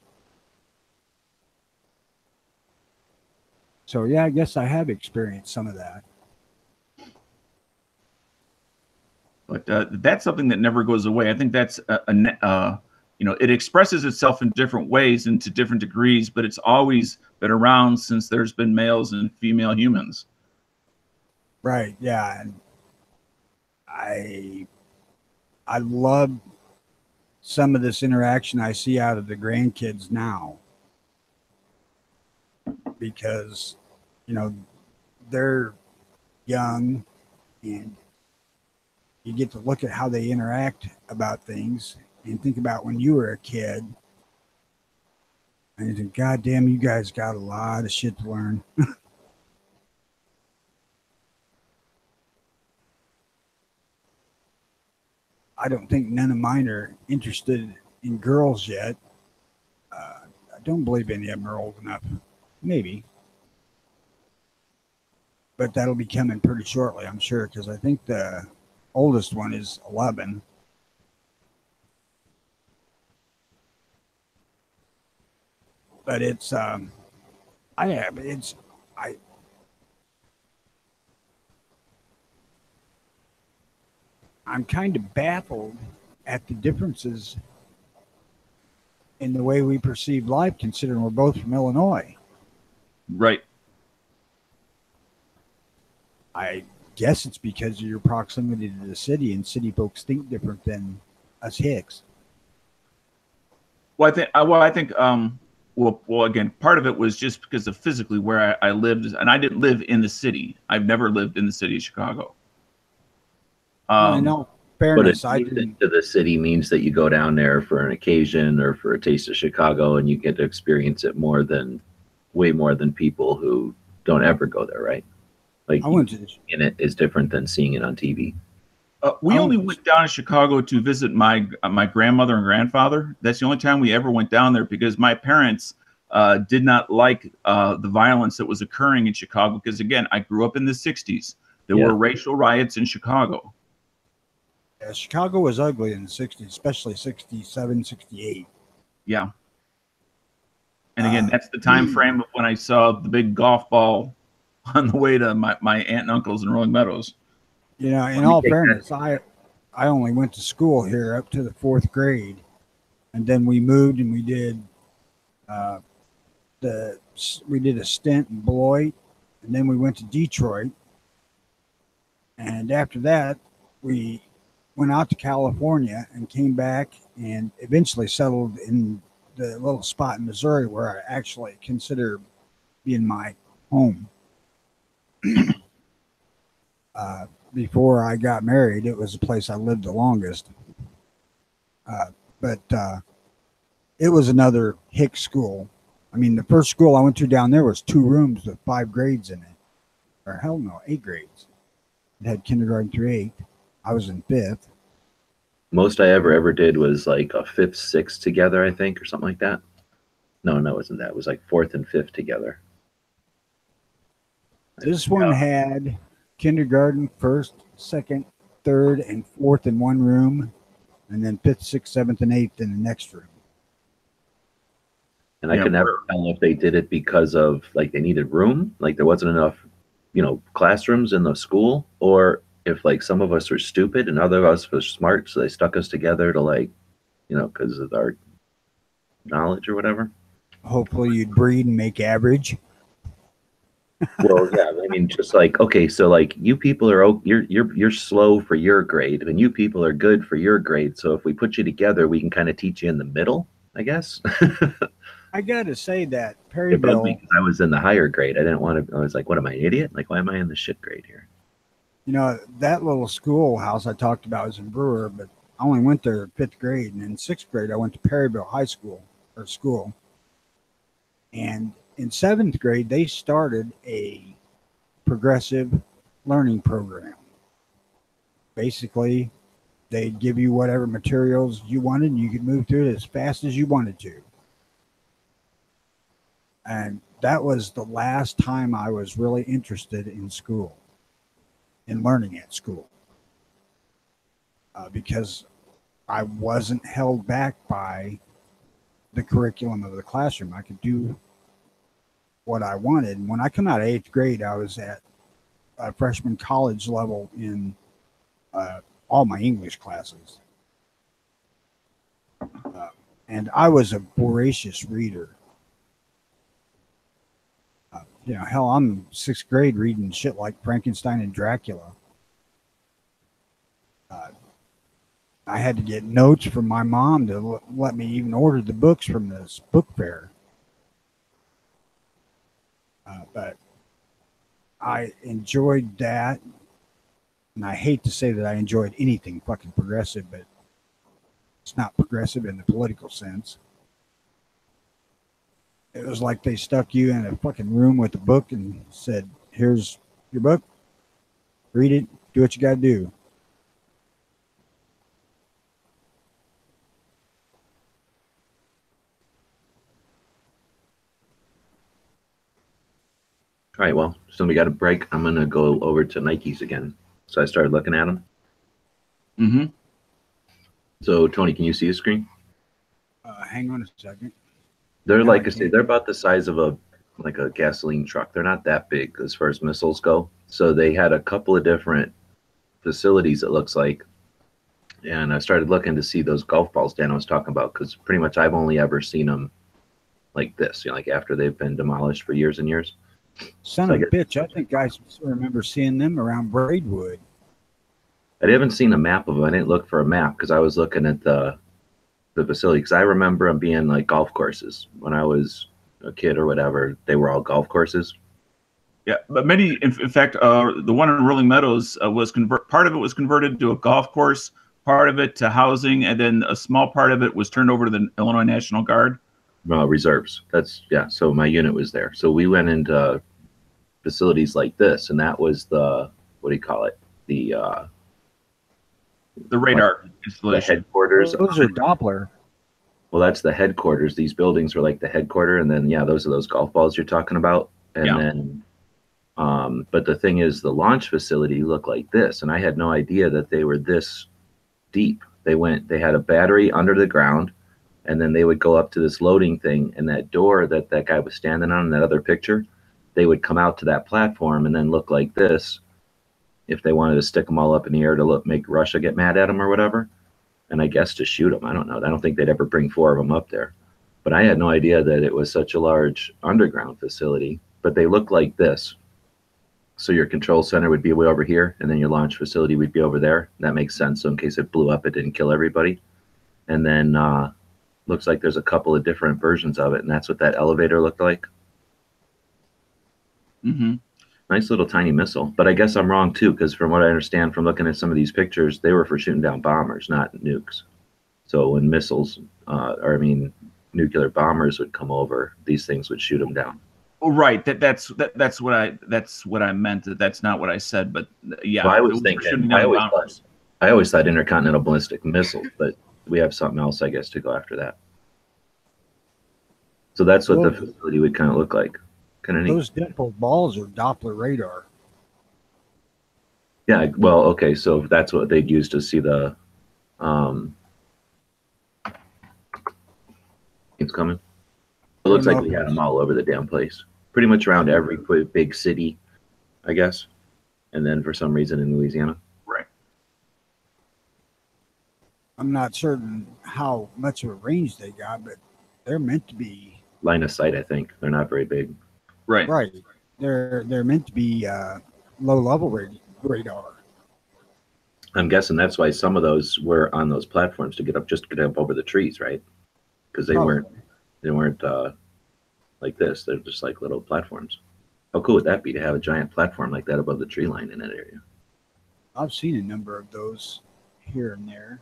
So, yeah, I guess I have experienced some of that. But that's something that never goes away. I think that's it expresses itself in different ways and to different degrees, but it's always been around since there's been males and female humans. Right. Yeah. And I love some of this interaction I see out of the grandkids now, because, they're young and you get to look at how they interact about things and think about when you were a kid. And you think, God damn, you guys got a lot of shit to learn. I don't think none of mine are interested in girls yet. I don't believe any of them are old enough. Maybe. But that'll be coming pretty shortly, I'm sure, because I think the oldest one is 11. But I'm kind of baffled at the differences in the way we perceive life, considering we're both from Illinois. Right. I guess it's because of your proximity to the city, and city folks think different than us Hicks. Well, I think again, part of it was just because of physically where I lived, and I didn't live in the city. I've never lived in the city of Chicago. I know. Fairness, but to the city means that you go down there for an occasion or for a taste of Chicago, and you get to experience it way more than people who don't ever go there, right? Like, seeing it is different than seeing it on TV. We only went down to Chicago to visit my grandmother and grandfather. That's the only time we ever went down there, because my parents did not like the violence that was occurring in Chicago. Because, again, I grew up in the 60s. There were racial riots in Chicago. Yeah, Chicago was ugly in the 60s, especially 67, 68. Yeah. And, again, that's the time frame of when I saw the big golf ball on the way to my aunt and uncle's in Rolling Meadows. In all fairness, I only went to school here up to the 4th grade, and then we moved and we did a stint in Beloit, and then we went to Detroit, and after that we went out to California and came back and eventually settled in the little spot in Missouri where I actually consider being my home. Before I got married, it was the place I lived the longest. But it was another hick school. I mean, the first school I went to down there was 2 rooms with 5 grades in it. Or hell no, 8 grades. It had kindergarten through 8th. I was in 5th. Most I ever did was like a fifth, sixth together, I think, or something like that. No, it wasn't that. It was like fourth and fifth together. This one had kindergarten, first, second, third, and fourth in one room, and then fifth, sixth, seventh, and eighth in the next room. And I could never tell if they did it because of like they needed room, like there wasn't enough, classrooms in the school, or if like some of us were stupid and other of us were smart, so they stuck us together to like, because of our knowledge or whatever. Hopefully, you'd breed and make average. Well, yeah, I mean, just like, okay, so like you people are you're slow for your grade, and you people are good for your grade. So if we put you together, we can kind of teach you in the middle, I guess. I gotta say that It bugged me Perryville, because I was in the higher grade. I didn't want to. I was like, "What am I, an idiot? Like, why am I in the shit grade here?" that little schoolhouse I talked about was in Brewer, but I only went there fifth grade, and in sixth grade I went to Perryville High School or school, and in seventh grade they started a progressive learning program. Basically, they'd give you whatever materials you wanted, and you could move through it as fast as you wanted to. And that was the last time I was really interested in school, in learning at school, because I wasn't held back by the curriculum of the classroom. I could do what I wanted. And when I come out of eighth grade, I was at a freshman college level in all my English classes. And I was a voracious reader. Hell, I'm sixth grade reading shit like Frankenstein and Dracula. I had to get notes from my mom to let me even order the books from this book fair. But I enjoyed that. And I hate to say that I enjoyed anything fucking progressive, but it's not progressive in the political sense. It was like they stuck you in a fucking room with a book and said, "Here's your book. Read it. Do what you got to do." All right, well, so we got a break. I'm gonna go over to Nikes again. So I started looking at them. Mm-hmm. So Tony, can you see the screen? Hang on a second. They're No, like I I say, can't. they're about the size of a gasoline truck. They're not that big as far as missiles go. So they had a couple of different facilities, it looks like. And I started looking to see those golf balls Dan was talking about, because pretty much I've only ever seen them like this, like after they've been demolished for years and years. Son So of a bitch, I think I remember seeing them around Braidwood. I haven't seen a map of them. I didn't look for a map because I was looking at the facility, because I remember them being like golf courses when I was a kid or whatever. They were all golf courses. Yeah, but many, in fact, the one in Rolling Meadows part of it was converted to a golf course, part of it to housing, and then a small part of it was turned over to the Illinois National Guard. Reserves. So my unit was there. So we went into facilities like this, and that was the, what do you call it? The radar the installation. headquarters. Those are Doppler. Well, that's the headquarters. These buildings were like the headquarters, and then those are those golf balls you're talking about. And then but the thing is, the launch facility looked like this, and I had no idea that they were this deep. They had a battery under the ground, and then they would go up to this loading thing, and that door that guy was standing on in that other picture, they would come out to that platform and then look like this if they wanted to stick them all up in the air to make Russia get mad at them or whatever. And I guess to shoot them. I don't know. I don't think they'd ever bring 4 of them up there. But I had no idea that it was such a large underground facility. But they looked like this. So your control center would be way over here, and then your launch facility would be over there. That makes sense. So in case it blew up, it didn't kill everybody. And then looks like there's a couple of different versions of it, and that's what that elevator looked like. Mm-hmm. Nice little tiny missile. But I guess I'm wrong too, because from what I understand from looking at some of these pictures, they were for shooting down bombers, not nukes. So when missiles, nuclear bombers would come over, these things would shoot them down. Oh, right. That's what I meant. That's not what I said. But yeah, well, I was thinking. I always thought I always thought intercontinental ballistic missiles, but we have something else, I guess, to go after that. So that's what the facility would kind of look like. Kind of neat. Those dimpled balls are Doppler radar. Yeah, well, okay, so that's what they'd use to see the it's coming. It looks like we had them all over the damn place. Pretty much around every big city, I guess. And then for some reason in Louisiana. Right. I'm not certain how much of a range they got, but they're meant to be line of sight, I think. They're not very big. Right. Right. They're meant to be low level radar. I'm guessing that's why some of those were on those platforms to get up over the trees, right? Because they weren't like this. They're just like little platforms. How cool would that be to have a giant platform like that above the tree line in that area? I've seen a number of those here and there.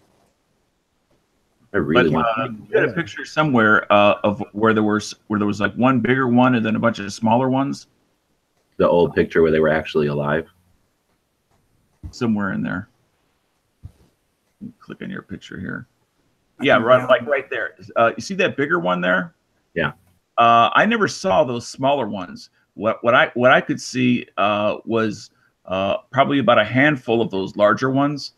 I really want you got a picture somewhere of where there was like one bigger one and then a bunch of smaller ones. The old picture where they were actually alive. Somewhere in there. Click on your picture here. Yeah, right, like right there. You see that bigger one there? Yeah. I never saw those smaller ones. What I could see was probably about a handful of those larger ones.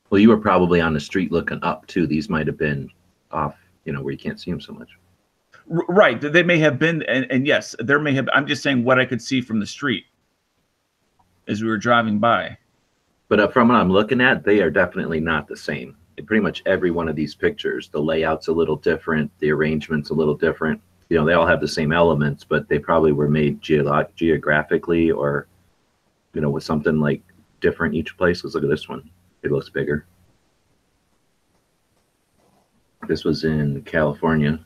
Well, you were probably on the street looking up too. These might have been off, where you can't see them so much. Right. They may have been, and yes, there may have. I'm just saying what I could see from the street as we were driving by. But from what I'm looking at, they are definitely not the same. Pretty much every one of these pictures, the layout's a little different, the arrangement's a little different. They all have the same elements, but they probably were made geographically or, with something like different each place. Let's look at this one. It looks bigger. This was in California.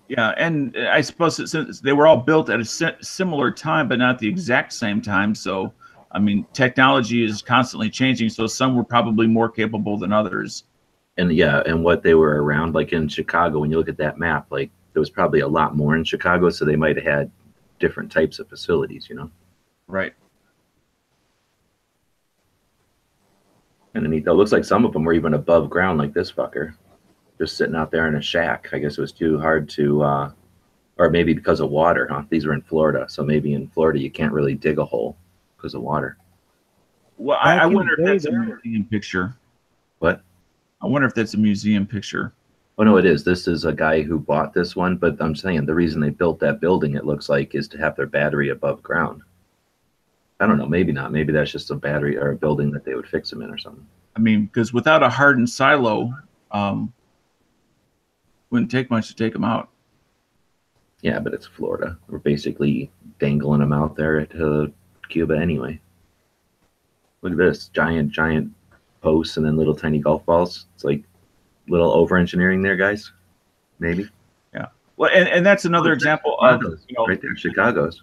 Yeah, and I suppose since they were all built at a similar time, but not the exact same time. So, I mean, technology is constantly changing. So some were probably more capable than others. And yeah, and what they were around, like in Chicago, when you look at that map, like there was probably a lot more in Chicago. So they might have had different types of facilities, Right. Underneath, though, it looks like some of them were even above ground, like this fucker, just sitting out there in a shack. I guess it was too hard to, or maybe because of water, huh? These were in Florida, so maybe in Florida you can't really dig a hole because of water. Well, I wonder if that's a museum picture. What? I wonder if that's a museum picture. Oh no, it is. This is a guy who bought this one, but I'm saying the reason they built that building, it looks like, is to have their battery above ground. I don't know. Maybe not. Maybe that's just a battery or a building that they would fix them in or something. I mean, because without a hardened silo, wouldn't take much to take them out. Yeah, but it's Florida. We're basically dangling them out there at Cuba anyway. Look at this. Giant posts and then little tiny golf balls. It's like little over-engineering there, guys. Maybe. Yeah. Well, and that's another example of, right there, Chicago's.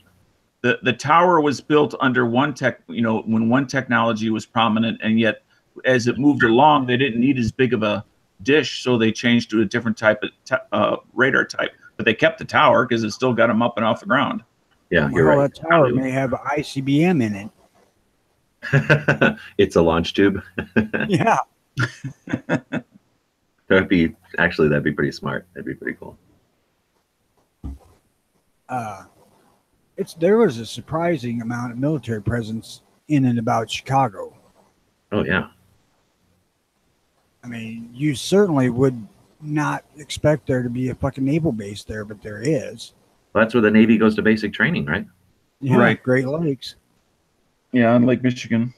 The tower was built under one when one technology was prominent, and yet as it moved along, they didn't need as big of a dish, so they changed to a different type of radar type. But they kept the tower because it still got them up and off the ground. Yeah, you're right. That tower may have ICBM in it. It's a launch tube. Yeah. That'd be pretty smart. That'd be pretty cool. There was a surprising amount of military presence in and about Chicago. Oh yeah. I mean, you certainly would not expect there to be a fucking naval base there, but there is. Well, that's where the Navy goes to basic training, right? Yeah, right. Great Lakes. Yeah, on Lake Michigan.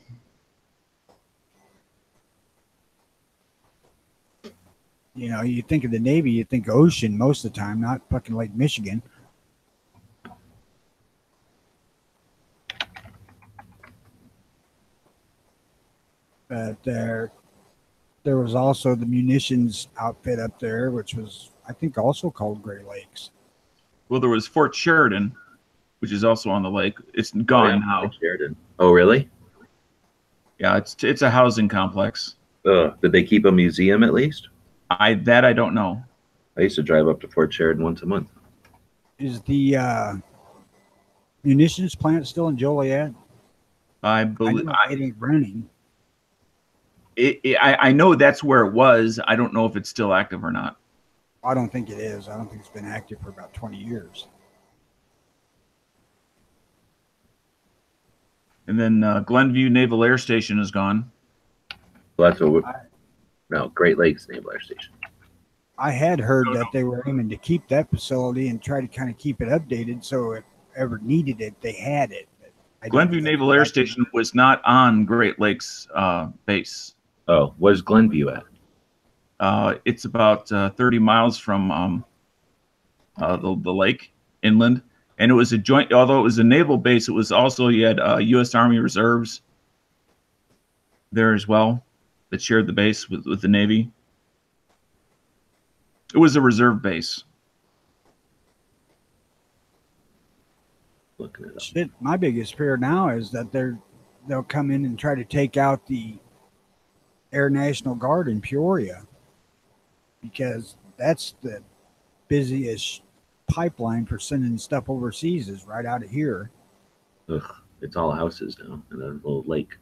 You think of the Navy, you think ocean most of the time, not fucking Lake Michigan. But there was also the munitions outfit up there, which was, I think, also called Great Lakes. Well, there was Fort Sheridan, which is also on the lake. It's gone now. Sheridan. Oh, really? Yeah, it's a housing complex. Did they keep a museum at least? I don't know. I used to drive up to Fort Sheridan once a month. Is the munitions plant still in Joliet? I believe it ain't running. I know that's where it was. I don't know if it's still active or not. I don't think it is. I don't think it's been active for about 20 years. And then Glenview Naval Air Station is gone. Well, that's what no, Great Lakes Naval Air Station. I had heard that they were aiming to keep that facility and try to kind of keep it updated so if ever needed it, they had it. Glenview Naval Air Station was not on Great Lakes base. Oh, where's Glenview at? It's about 30 miles from the lake inland. And it was a joint, although it was a naval base, it was also, you had U.S. Army Reserves there as well that shared the base with the Navy. It was a reserve base. Looking it up. Shit, my biggest fear now is that they'll come in and try to take out the Air National Guard in Peoria because that's the busiest pipeline for sending stuff overseas is right out of here. Ugh, it's all houses now and a little lake.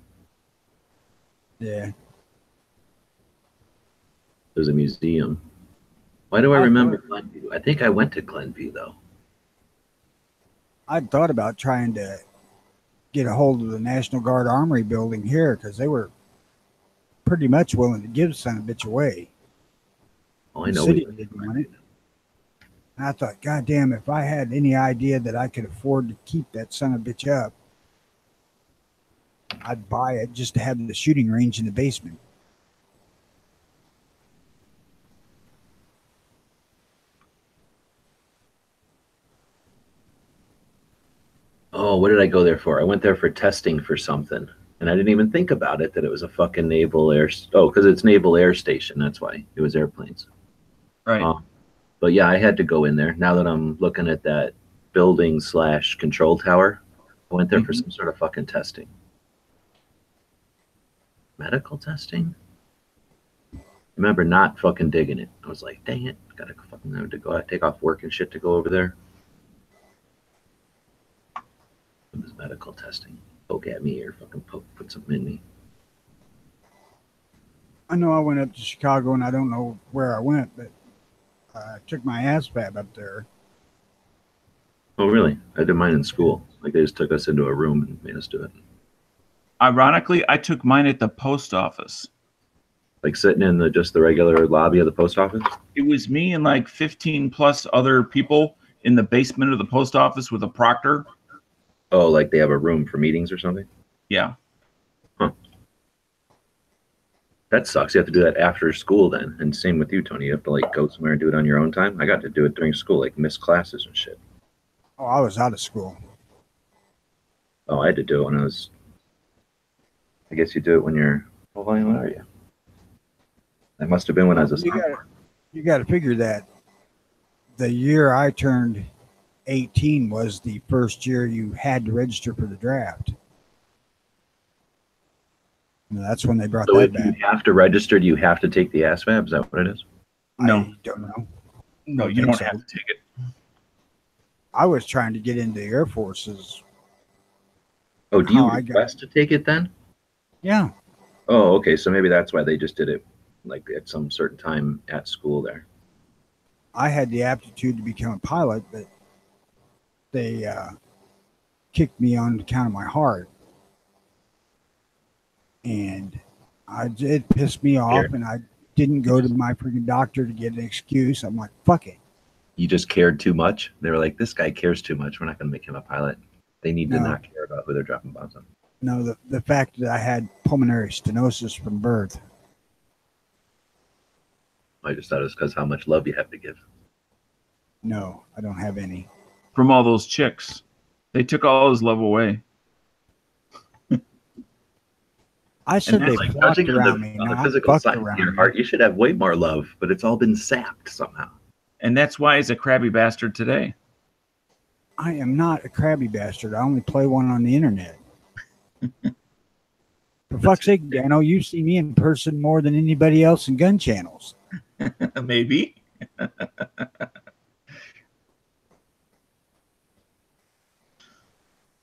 Yeah. There's a museum. Why do I remember Glenview? I think I went to Glenview though. I'd thought about trying to get a hold of the National Guard Armory building here because they were pretty much willing to give son of a bitch away. Oh, I know. The city didn't want it. And I thought, God damn, if I had any idea that I could afford to keep that son of a bitch up, I'd buy it just to have the shooting range in the basement. Oh, what did I go there for? I went there for testing for something, and I didn't even think about it that it was a fucking naval air. Oh, because it's Naval Air Station. That's why it was airplanes. Right. But yeah, I had to go in there. Now that I'm looking at that building / control tower, I went there for some sort of fucking testing. Medical testing? I remember not fucking digging it. I was like, dang it, I gotta fucking have to go take off work and shit to go over there. It was medical testing. Poke at me or fucking put something in me. I know I went up to Chicago and I don't know where I went, but I took my ASVAB up there. Oh, really? I did mine in school. Like, they just took us into a room and made us do it. Ironically, I took mine at the post office. Like, sitting in just the regular lobby of the post office? It was me and like 15 plus other people in the basement of the post office with a proctor. Oh, like they have a room for meetings or something? Yeah. Huh. That sucks. You have to do that after school then. And same with you, Tony. You have to like go somewhere and do it on your own time. I got to do it during school, like miss classes and shit. Oh, I was out of school. Oh, I had to do it when I was. I guess you do it when you're. Well, what are you? That must have been when I was a sophomore. You got to figure that the year I turned 18 was the first year you had to register for the draft. And that's when they brought So that if back. you have to register, do you have to take the ASVAB? Is that what it is? No. I don't know. No, you don't have to take it. I was trying to get into the Air Forces. Oh, do you I request to take it then? Yeah. Oh, okay. So maybe that's why they just did it like at some certain time at school there. I had the aptitude to become a pilot, but they kicked me on account of my heart. And it pissed me off, and I didn't go to my freaking doctor to get an excuse. I'm like, fuck it. You just cared too much? They were like, this guy cares too much. We're not going to make him a pilot. They need to not care about who they're dropping bombs on. No, the fact that I had pulmonary stenosis from birth. I just thought it was because how much love you have to give. No, I don't have any. From all those chicks. They took all his love away. I said they like flocked judging around on me, the not physical fucked side of around your me. heart. You should have way more love, but it's all been sapped somehow. And that's why he's a crabby bastard today. I am not a crabby bastard. I only play one on the internet. For fuck's sake, Dano, you see me in person more than anybody else in gun channels. Maybe.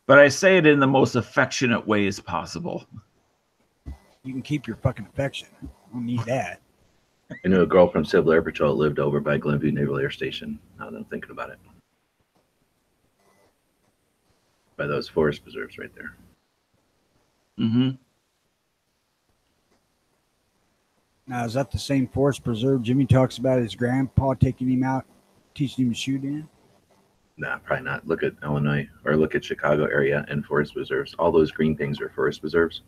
But I say it in the most affectionate way as possible. You can keep your fucking affection. I don't need that. I knew a girl from Civil Air Patrol that lived over by Glenview Naval Air Station. Now that I'm thinking about it. By those forest preserves right there. Mm-hmm. Now, is that the same forest preserve Jimmy talks about his grandpa taking him out, teaching him to shoot in? Nah, probably not. Look at Illinois or look at Chicago area and forest preserves. All those green things are forest preserves.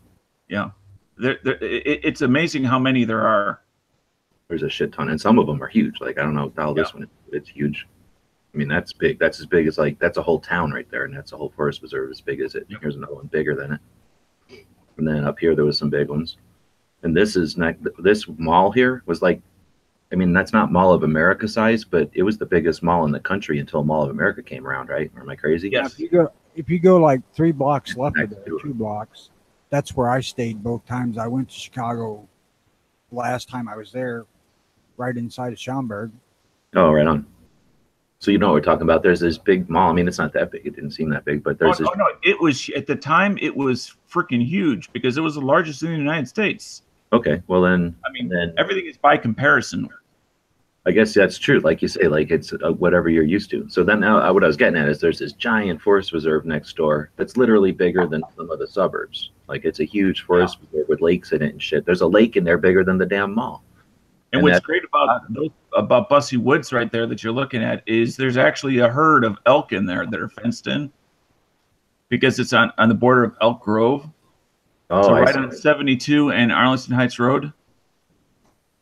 Yeah. It's amazing how many there are. There's a shit ton, and some of them are huge. Like, I don't know how this one is. It's huge. I mean, that's big. That's as big as, like, that's a whole town right there, and that's a whole forest preserve as big as it. Yep. Here's another one bigger than it. And then up here, there was some big ones. And this is not, this mall here was like, I mean, that's not Mall of America size, but it was the biggest mall in the country until Mall of America came around, right? Or am I crazy? Yes. If you go like 3 blocks left of Next there, to it. 2 blocks, that's where I stayed both times. I went to Chicago last time I was there, right inside of Schaumburg. Oh, right on. So you know what we're talking about. There's this big mall. I mean, it's not that big. It didn't seem that big, but there's this. No, it was at the time. It was freaking huge because it was the largest in the United States. Okay, well then. I mean, then everything is by comparison. I guess that's true. Like you say, like it's whatever you're used to. So then what I was getting at is there's this giant forest reserve next door that's literally bigger than some of the suburbs. Like it's a huge forest reserve with lakes in it and shit. There's a lake in there bigger than the damn mall. And what's great about Bussy Woods right there that you're looking at is there's actually a herd of elk in there that are fenced in because it's on the border of Elk Grove. Oh, so right on 72 and Arlington Heights Road.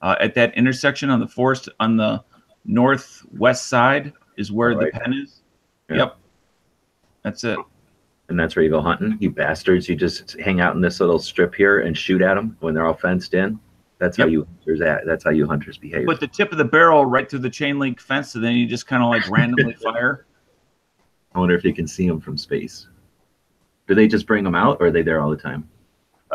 At that intersection on the forest on the northwest side is where the pen is. Yeah. Yep. That's it. And that's where you go hunting, you bastards. You just hang out in this little strip here and shoot at them when they're all fenced in. That's how you hunters act. That's how you hunters behave. Put the tip of the barrel right through the chain link fence, and then you just kind of like randomly fire. I wonder if you can see them from space. Do they just bring them out, or are they there all the time?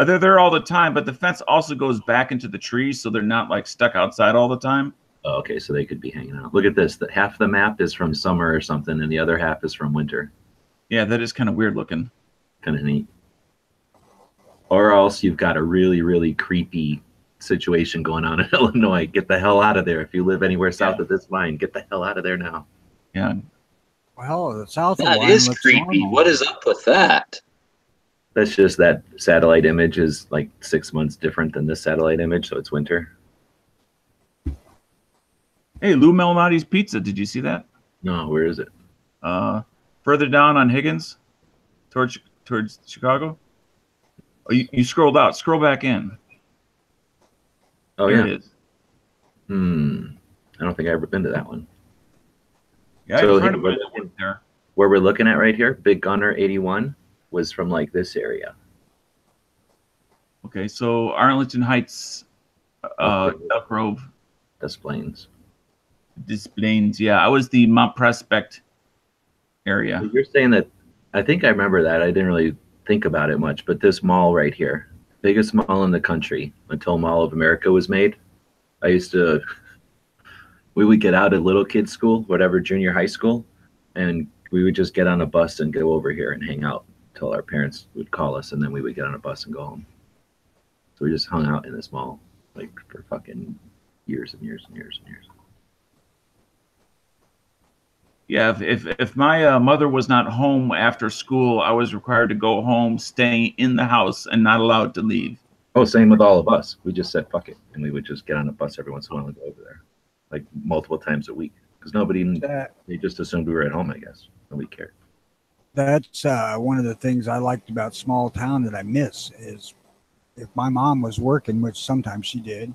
They're there all the time, but the fence also goes back into the trees, so they're not like stuck outside all the time. Oh, okay, so they could be hanging out. Look at this. Half the map is from summer or something, and the other half is from winter. Yeah, that is kind of weird looking. Kind of neat. Or else you've got a really, really creepy situation going on in Illinois. Get the hell out of there. If you live anywhere south of this line, get the hell out of there now. Yeah. Well, the south That line is looks creepy. normal. What is up with that? That's just that satellite image is like 6 months different than this satellite image, so it's winter. Hey, Lou Malnati's Pizza. Did you see that? No, where is it? Further down on Higgins, towards Chicago. Oh, you scrolled out. Scroll back in. Oh, There yeah. it is. I don't think I've ever been to that one. Yeah, So I heard here, about that one there. Where we're looking at right here, Big Gunner 81 was from like this area. Okay, so Arlington Heights, Elk Grove, Des Plaines. Des Plaines. Yeah, I was the Mount Prospect area. You're saying that, I think I remember that. I didn't really think about it much, but this mall right here, biggest mall in the country until Mall of America was made. We would get out at little kids school, whatever, junior high school, and we would just get on a bus and go over here and hang out until our parents would call us, and then we would get on a bus and go home. So we just hung out in this mall like for fucking years and years and years and years. Yeah, if my mother was not home after school, I was required to go home, stay in the house, and not allowed to leave. Oh, same with all of us. We just said fuck it, and we would just get on a bus every once in a while and go over there, like multiple times a week, because they just assumed we were at home. I guess nobody cared. That's one of the things I liked about small town that I miss is if my mom was working, which sometimes she did,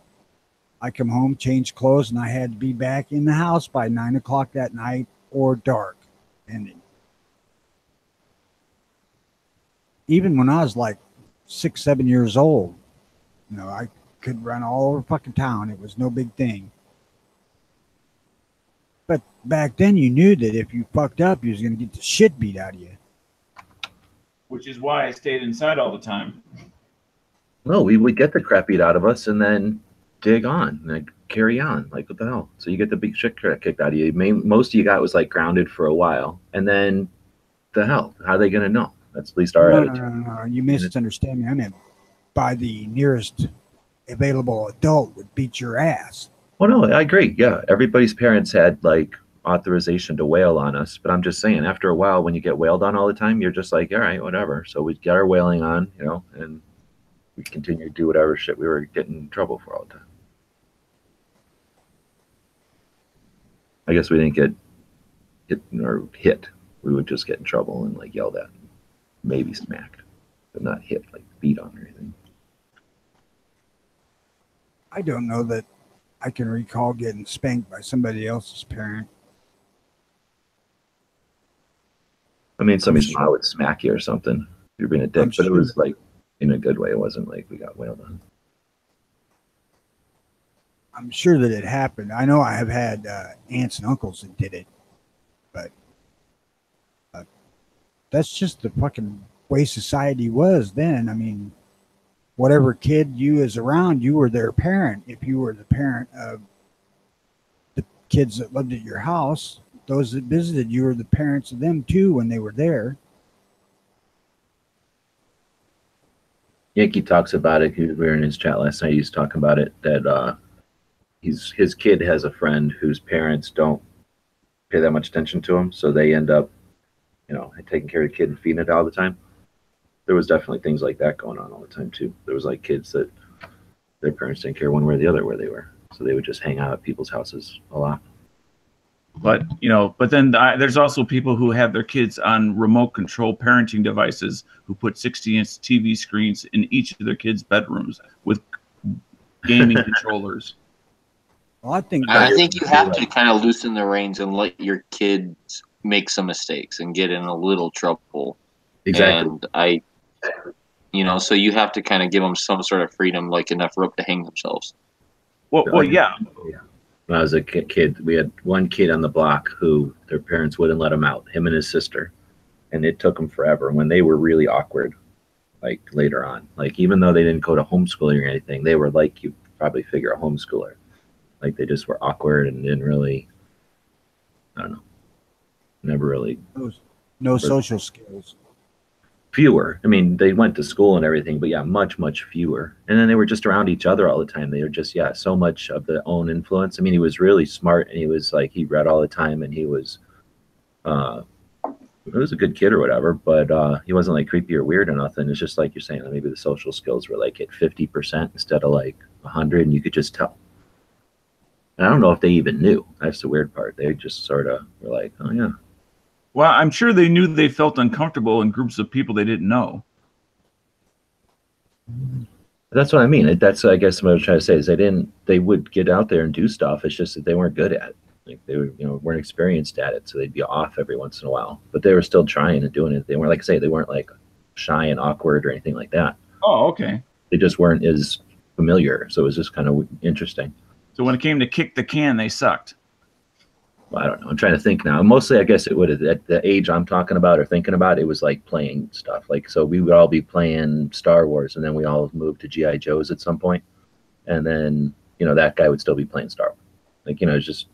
I come home, change clothes, and I had to be back in the house by 9 o'clock that night or dark. And even when I was like 6, 7 years old, I could run all over fucking town. It was no big thing. But back then you knew that if you fucked up, you was going to get the shit beat out of you. Which is why I stayed inside all the time. No, we would get the crap beat out of us and then dig on, like carry on. Like, what the hell? So you get the big shit kicked out of you. Most of you got was like grounded for a while. And then the hell? How are they going to know? That's at least our attitude. No. You misunderstand me. I meant by the nearest available adult would beat your ass. Well, no, I agree. Yeah, everybody's parents had like authorization to wail on us, but I'm just saying, after a while, when you get wailed on all the time, you're just like, all right, whatever. So we get our wailing on, you know, and we continue to do whatever shit we were getting in trouble for all the time. I guess we didn't get hit or hit. We would just get in trouble and like yelled at, maybe smacked, but not hit, like beat on or anything. I don't know that I can recall getting spanked by somebody else's parent. I mean, somebody's mom would smack you or something. You're being a dick, but it was like in a good way. It wasn't like we got wailed on. I'm sure that it happened. I know I have had aunts and uncles that did it, but that's just the fucking way society was then. I mean, whatever kid you was around, you were their parent. If you were the parent of the kids that lived at your house, those that visited, you were the parents of them too when they were there. Yankee talks about it. We were in his chat last night. He's talking about it that his kid has a friend whose parents don't pay that much attention to him, so they end up, you know, taking care of the kid and feeding it all the time. There was definitely things like that going on all the time too. There was like kids that their parents didn't care one way or the other where they were, so they would just hang out at people's houses a lot. But you know, but then there's also people who have their kids on remote control parenting devices who put 60-inch TV screens in each of their kids' bedrooms with gaming controllers. Well, I think you have to kind of loosen the reins and let your kids make some mistakes and get in a little trouble. Exactly. And you know, so you have to kind of give them some sort of freedom, like enough rope to hang themselves. Well, yeah. When I was a kid, we had one kid on the block who their parents wouldn't let him out, him and his sister. And it took them forever. And when they were really awkward, like later on, like even though they didn't go to homeschooling or anything, they were like, you probably figure a homeschooler. Like they just were awkward and didn't really, I don't know, never really. No social skills. Fewer. I mean, they went to school and everything, but yeah, much, much fewer. And then they were just around each other all the time. They were just, yeah, so much of their own influence. I mean, he was really smart and he was like, he read all the time and he was, he was a good kid or whatever, but he wasn't like creepy or weird or nothing. It's just like you're saying, maybe the social skills were like at 50% instead of like 100, and you could just tell. And I don't know if they even knew. That's the weird part. They just sort of were like, oh yeah. Well, I'm sure they knew they felt uncomfortable in groups of people they didn't know. That's what I mean. That's, I guess, what I was trying to say is they would get out there and do stuff. It's just that they weren't good at it. Like they were, you know, weren't experienced at it. So they'd be off every once in a while, but they were still trying and doing it. They weren't, like I say, they weren't like shy and awkward or anything like that. Oh, okay. They just weren't as familiar. So it was just kind of interesting. So when it came to kick the can, they sucked. Well, I don't know. I'm trying to think now. Mostly, I guess it would have, at the age I'm talking about or thinking about, it was like playing stuff. Like, so we would all be playing Star Wars, and then we all moved to G.I. Joes at some point. And then, you know, that guy would still be playing Star Wars. Like, you know, it's just,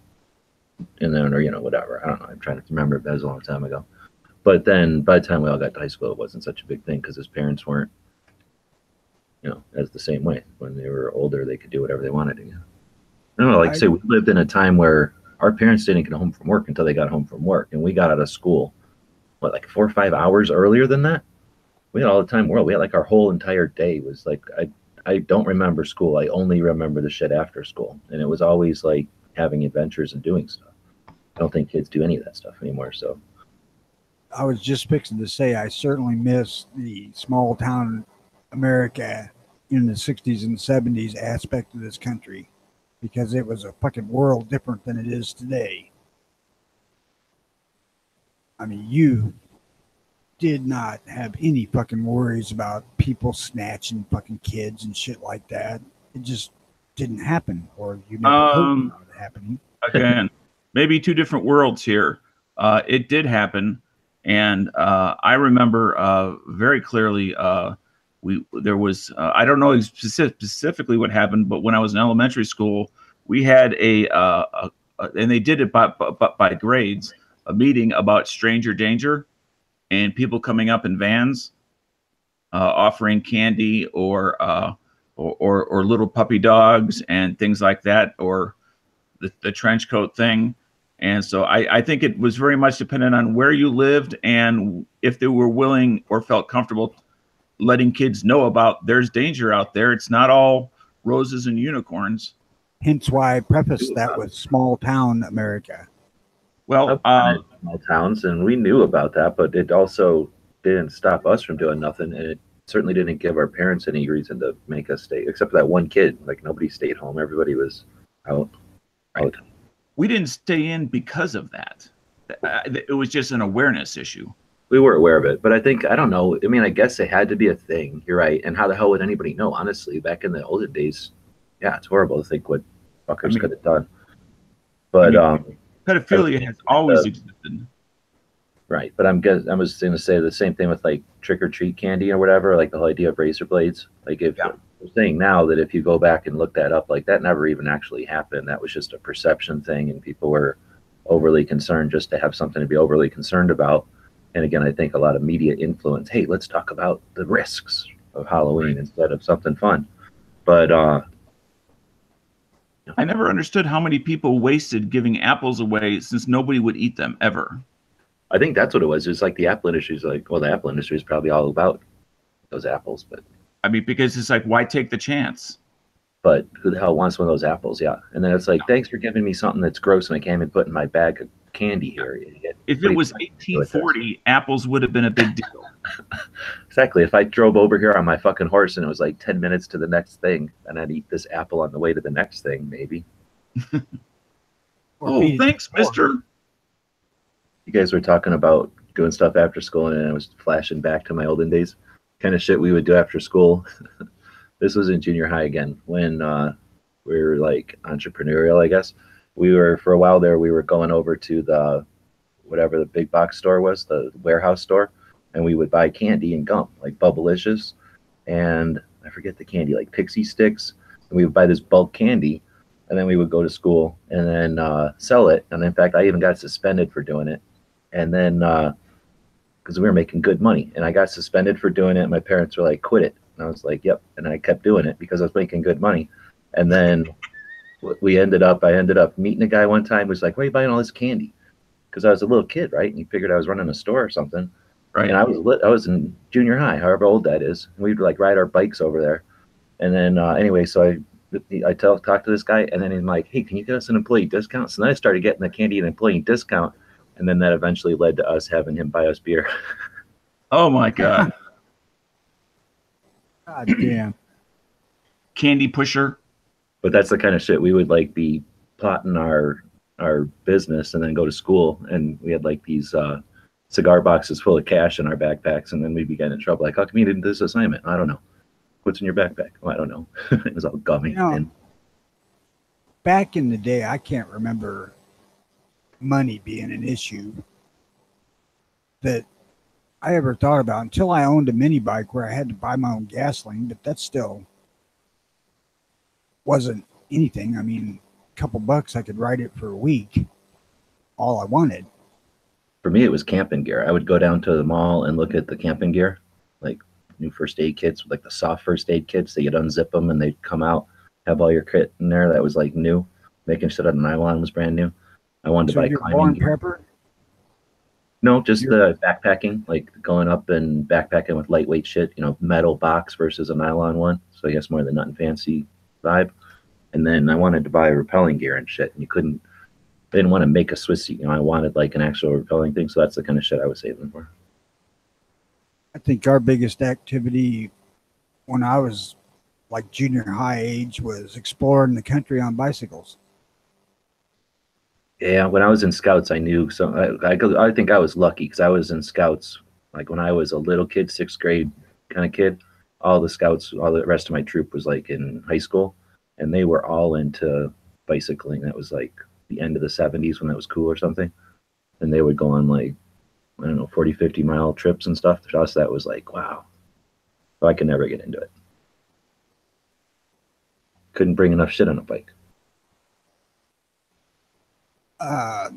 and then, or, you know, whatever. I don't know. I'm trying to remember. That was a long time ago. But then by the time we all got to high school, it wasn't such a big thing because his parents weren't, you know, as the same way. When they were older, they could do whatever they wanted to. You know? I don't know. Like I say, we lived in a time where our parents didn't get home from work until they got home from work. And we got out of school, what, like 4 or 5 hours earlier than that? We had all the time in the world. We had like our whole entire day was like, I don't remember school. I only remember the shit after school. And it was always like having adventures and doing stuff. I don't think kids do any of that stuff anymore. So I was just fixing to say, I certainly miss the small town America in the 60s and 70s aspect of this country, because it was a fucking world different than it is today. I mean, you did not have any fucking worries about people snatching fucking kids and shit like that. It just didn't happen, or you never heard about it happening. Again, maybe two different worlds here. It did happen, and I remember very clearly. There was I don't know specifically what happened, but when I was in elementary school, we had and they did it by grades, a meeting about stranger danger and people coming up in vans. offering candy or little puppy dogs and things like that, or the trench coat thing. And so I think it was very much dependent on where you lived and if they were willing or felt comfortable letting kids know about there's danger out there. It's not all roses and unicorns. Hence why I prefaced that with small town America. Well, small towns, and we knew about that, but it also didn't stop us from doing nothing, and it certainly didn't give our parents any reason to make us stay, except for that one kid. Like, nobody stayed home. Everybody was out. Right. We didn't stay in because of that. It was just an awareness issue. We were aware of it, but I don't know. I mean, I guess it had to be a thing. You're right. And how the hell would anybody know? Honestly, back in the olden days, yeah, it's horrible to think what fuckers could have done. But pedophilia has always existed. Right, but I was going to say the same thing with like trick or treat candy or whatever. Like the whole idea of razor blades. Like if we're saying now that if you go back and look that up, like that never even actually happened. That was just a perception thing, and people were overly concerned just to have something to be overly concerned about. And again, I think a lot of media influence. Hey, let's talk about the risks of Halloween instead of something fun. But I never understood how many people wasted giving apples away since nobody would eat them ever. I think that's what it was. It's like the apple industry is like, well, the apple industry is probably all about those apples, but I mean, because it's like, why take the chance? But who the hell wants one of those apples? Yeah. And then it's like, thanks for giving me something that's gross and I can't even put in my bag of candy here. If it was 1840, apples would have been a big deal. Exactly. If I drove over here on my fucking horse and it was like 10 minutes to the next thing, and I'd eat this apple on the way to the next thing, maybe. Oh, thanks, mister. You guys were talking about doing stuff after school, and I was flashing back to my olden days. Kind of shit we would do after school. This was in junior high again, when we were like entrepreneurial, I guess. We were, for a while there, we were going over to the, whatever the big box store was, the warehouse store, and we would buy candy and gum, like Bubblicious, and I forget the candy, like Pixie Sticks, and we would buy this bulk candy, and then we would go to school and then sell it. And in fact, I even got suspended for doing it. And then, because we were making good money, and I got suspended for doing it. My parents were like, quit it. And I was like, yep. And I kept doing it because I was making good money. And then I ended up meeting a guy one time who was like, why are you buying all this candy? Because I was a little kid, right? And he figured I was running a store or something. Right. And I was in junior high, however old that is. And we'd like ride our bikes over there. And then anyway, so I talked to this guy, and then he's like, hey, can you get us an employee discount? So then I started getting the candy and employee discount. And then that eventually led to us having him buy us beer. Oh my God. God damn. Candy pusher. But that's the kind of shit we would like be plotting our business and then go to school. And we had like these cigar boxes full of cash in our backpacks. And then we'd be getting in trouble. Like, how come you didn't do this assignment? I don't know. What's in your backpack? Oh, I don't know. It was all gummy. You know, back in the day, I can't remember money being an issue that I ever thought about until I owned a mini bike where I had to buy my own gasoline, but that still wasn't anything. I mean, a couple bucks, I could ride it for a week, all I wanted. For me, it was camping gear. I would go down to the mall and look at the camping gear, like new first aid kits, like the soft first aid kits. They would unzip them and they'd come out, have all your kit in there that was like new, making sure that the nylon was brand new. I wanted to buy climbing gear. Prepper? No, just the backpacking, like going up and backpacking with lightweight shit, metal box versus a nylon one. So I guess more the nut and fancy vibe. And then I wanted to buy rappelling gear and shit. And I didn't want to make a Swiss seat. I wanted like an actual rappelling thing. So that's the kind of shit I was saving for. I think our biggest activity when I was like junior high age was exploring the country on bicycles. Yeah, when I was in Scouts, I knew. So I think I was lucky because I was in Scouts. Like when I was a little kid, 6th grade kind of kid, all the Scouts, all the rest of my troop was like in high school, and they were all into bicycling. That was like the end of the 70s when that was cool or something. And they would go on like, I don't know, 40, 50 mile trips and stuff. To us, that was like, wow. So I could never get into it. Couldn't bring enough shit on a bike. I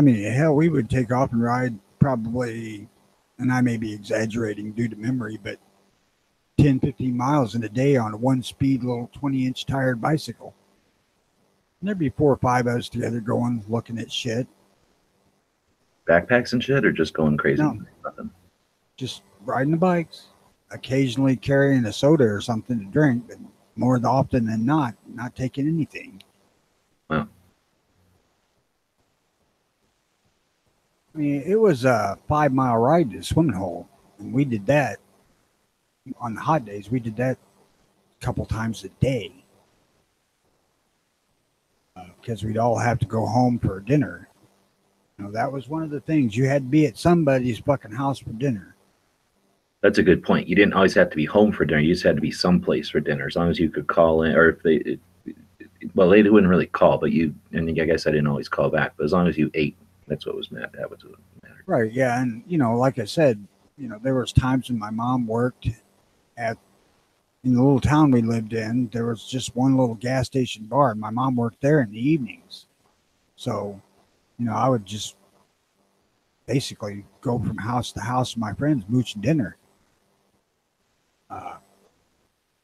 mean, hell, we would take off and ride probably, and I may be exaggerating due to memory, but 10, 15 miles in a day on a one-speed little 20-inch tired bicycle. And there'd be 4 or 5 of us together going, looking at shit. Backpacks and shit, or just going crazy? No. Nothing. Just riding the bikes, occasionally carrying a soda or something to drink, but more often than not taking anything. Wow. I mean, it was a 5-mile ride to the swimming hole, and we did that on the hot days. We did that a couple times a day because we'd all have to go home for dinner. You know, that was one of the things. You had to be at somebody's fucking house for dinner. That's a good point. You didn't always have to be home for dinner. You just had to be someplace for dinner, as long as you could call in, or if they, well, they wouldn't really call, but you, and I guess I didn't always call back, but as long as you ate, that's what was mattered. That was what mattered. Right, yeah, and you know, like I said, you know, there was times when my mom worked in the little town we lived in. There was just one little gas station bar, and my mom worked there in the evenings. So, you know, I would just basically go from house to house with my friends, mooching dinner.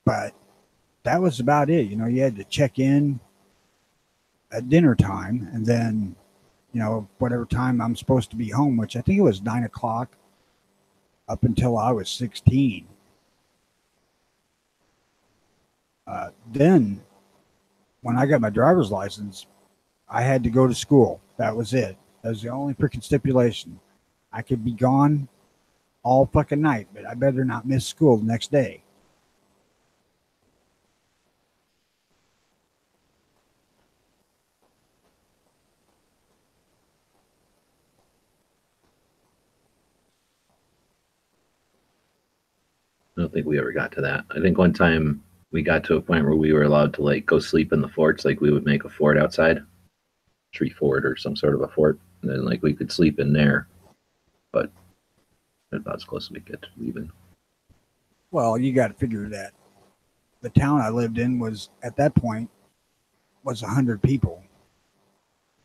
But that was about it. You know, you had to check in at dinner time, and then, you know, whatever time I'm supposed to be home, which I think it was 9 o'clock up until I was 16. Then when I got my driver's license, I had to go to school. That was it. That was the only freaking stipulation. I could be gone all fucking night, but I better not miss school the next day. I don't think we ever got to that. I think one time we got to a point where we were allowed to like go sleep in the forts. Like we would make a fort outside, tree fort or some sort of a fort, and then like we could sleep in there. But that's about as close as we get to leaving. Well, you got to figure that the town I lived in was, at that point, was 100 people.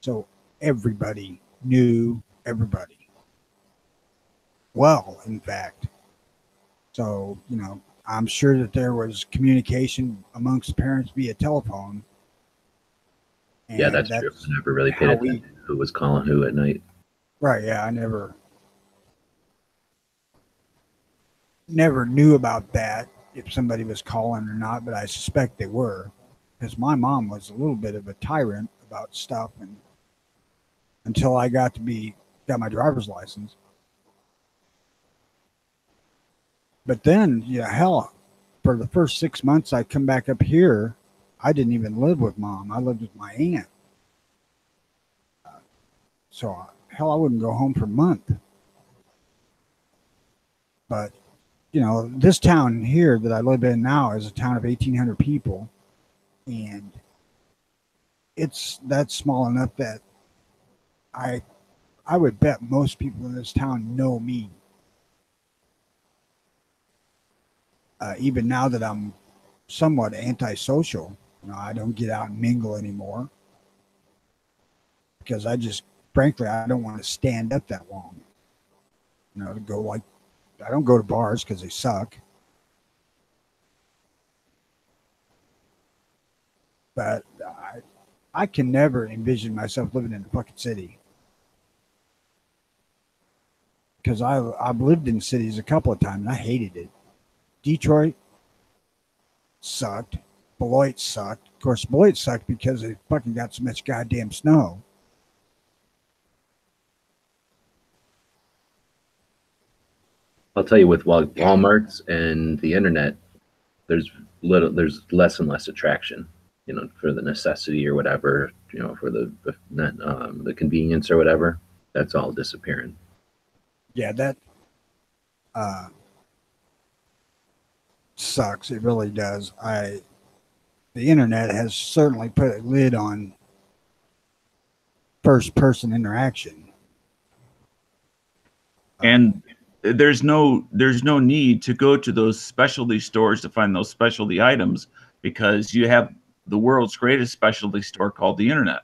So everybody knew everybody. Well, in fact. So, you know, I'm sure that there was communication amongst parents via telephone. Yeah, that's true. I never really paid attention to who was calling who at night. Right, yeah, I never knew about that, if somebody was calling or not, but I suspect they were, because my mom was a little bit of a tyrant about stuff, and until I got my driver's license. But then, yeah, hell, for the first 6 months I come back up here, I didn't even live with mom. I lived with my aunt. So, hell, I wouldn't go home for a month. But, you know, this town here that I live in now is a town of 1,800 people. And that's small enough that I would bet most people in this town know me. Even now that I'm somewhat antisocial, you know, I don't get out and mingle anymore because frankly, I don't want to stand up that long. You know, I don't go to bars because they suck. But I can never envision myself living in a fucking city. Because I've lived in cities a couple of times and I hated it. Detroit sucked. Beloit sucked. Of course, Beloit sucked because they fucking got so much goddamn snow. I'll tell you, with Walmarts and the internet, there's less and less attraction, you know, for the necessity or whatever, you know, for the convenience or whatever. That's all disappearing. Yeah, that sucks. It really does. The internet has certainly put a lid on first person interaction. And there's no need to go to those specialty stores to find those specialty items, because you have the world's greatest specialty store called the internet.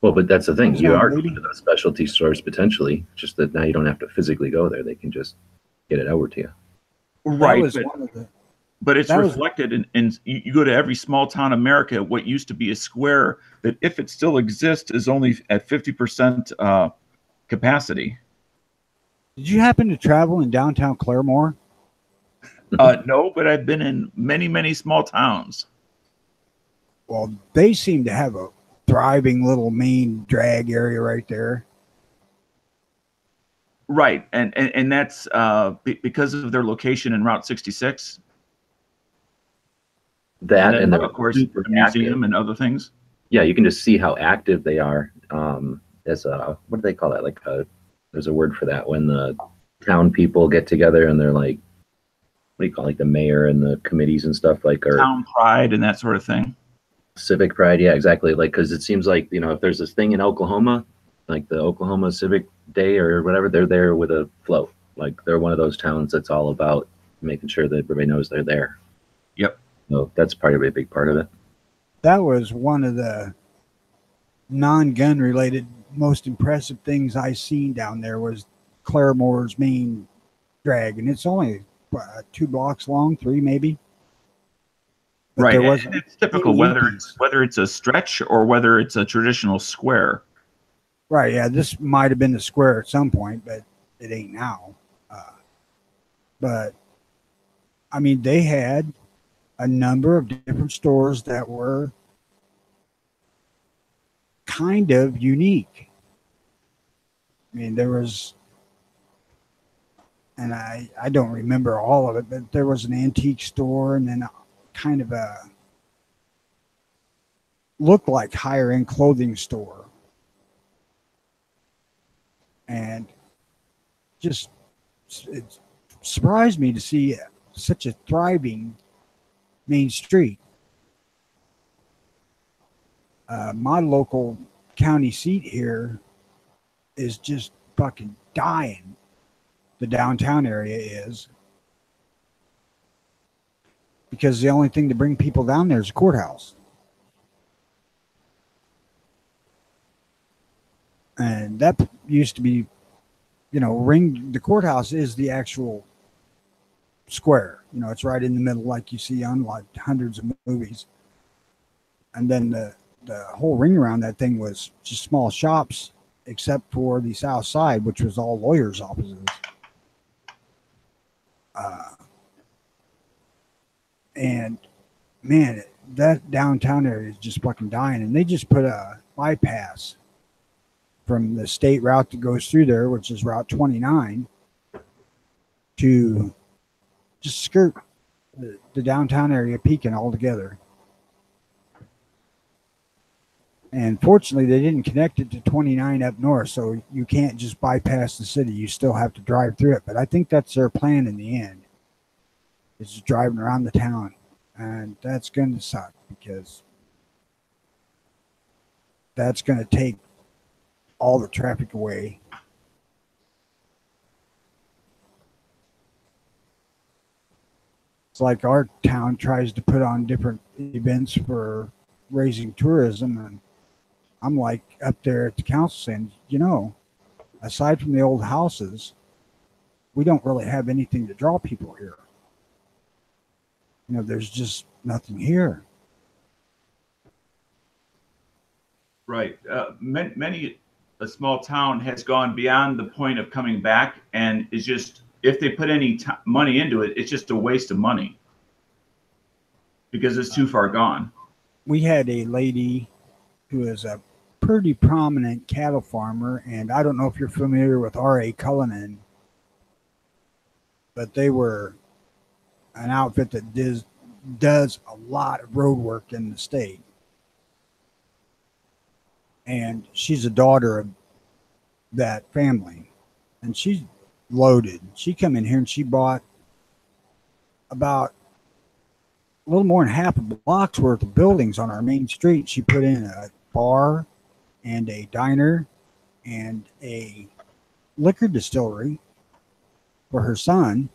Well, but that's the thing. You are going to those specialty stores potentially, just that now you don't have to physically go there. They can just get it over to you. Right, was one of the. but it's That was reflected in you go to every small town in America, what used to be a square that, if it still exists, is only at 50% capacity. Did you happen to travel in downtown Claremore? No, but I've been in many, many small towns. Well, they seem to have a thriving little main drag area right there. Right, and that's because of their location in Route 66. That And and then, they're of course, super the museum active. and other things. Yeah, you can just see how active they are. As a, what do they call that? There's a word for that when the town people get together and they're like, what do you call it? Like the mayor and the committees and stuff, like, or Town pride and that sort of thing. civic pride. Yeah, exactly. Like, because it seems like, if there's this thing in Oklahoma, like the Oklahoma Civic Day or whatever, they're there with a float. Like, they're one of those towns that's all about making sure that everybody knows they're there. Yep. So that's probably a big part of it. That was one of the non-gun related most impressive things I seen down there was Claremore's main drag, and it's only 2 blocks long, 3 maybe. But Right, there and wasn't it's typical any whether it's a stretch or whether it's a traditional square. right. Yeah, this might have been the square at some point, but it ain't now. But I mean, they had a number of different stores that were kind of unique. I mean, there was, and I don't remember all of it, but there was an antique store and then kind of a looked like higher end clothing store. And just, it surprised me to see such a thriving main street. My local county seat here is just fucking dying. The downtown area is, because the only thing to bring people down there is a courthouse. And that used to be, the courthouse is the actual square. It's right in the middle, like you see on like hundreds of movies. And then the whole ring around that thing was just small shops, except for the south side, which was all lawyers' offices. And man, that downtown area is just fucking dying. And they just put a bypass from the state route that goes through there, which is Route 29, to just skirt the downtown area, Pekin altogether. And fortunately, they didn't connect it to 29 up north, so you can't just bypass the city. You still have to drive through it. But I think that's their plan in the end. It's just driving around the town. And that's going to suck because that's going to take all the traffic away. It's like our town tries to put on different events for raising tourism, and I'm like up there at the council saying, aside from the old houses, we don't really have anything to draw people here. There's just nothing here. Right. Many a small town has gone beyond the point of coming back, and is just, if they put any money into it, it's just a waste of money because it's too far gone. We had a lady who is a pretty prominent cattle farmer, and I don't know if you're familiar with R.A. Cullinan, but they were an outfit that does a lot of road work in the state. And she's a daughter of that family, and she's loaded. She come in here and she bought about a little more than half a block's worth of buildings on our main street. She put in a bar and a diner and a liquor distillery for her son,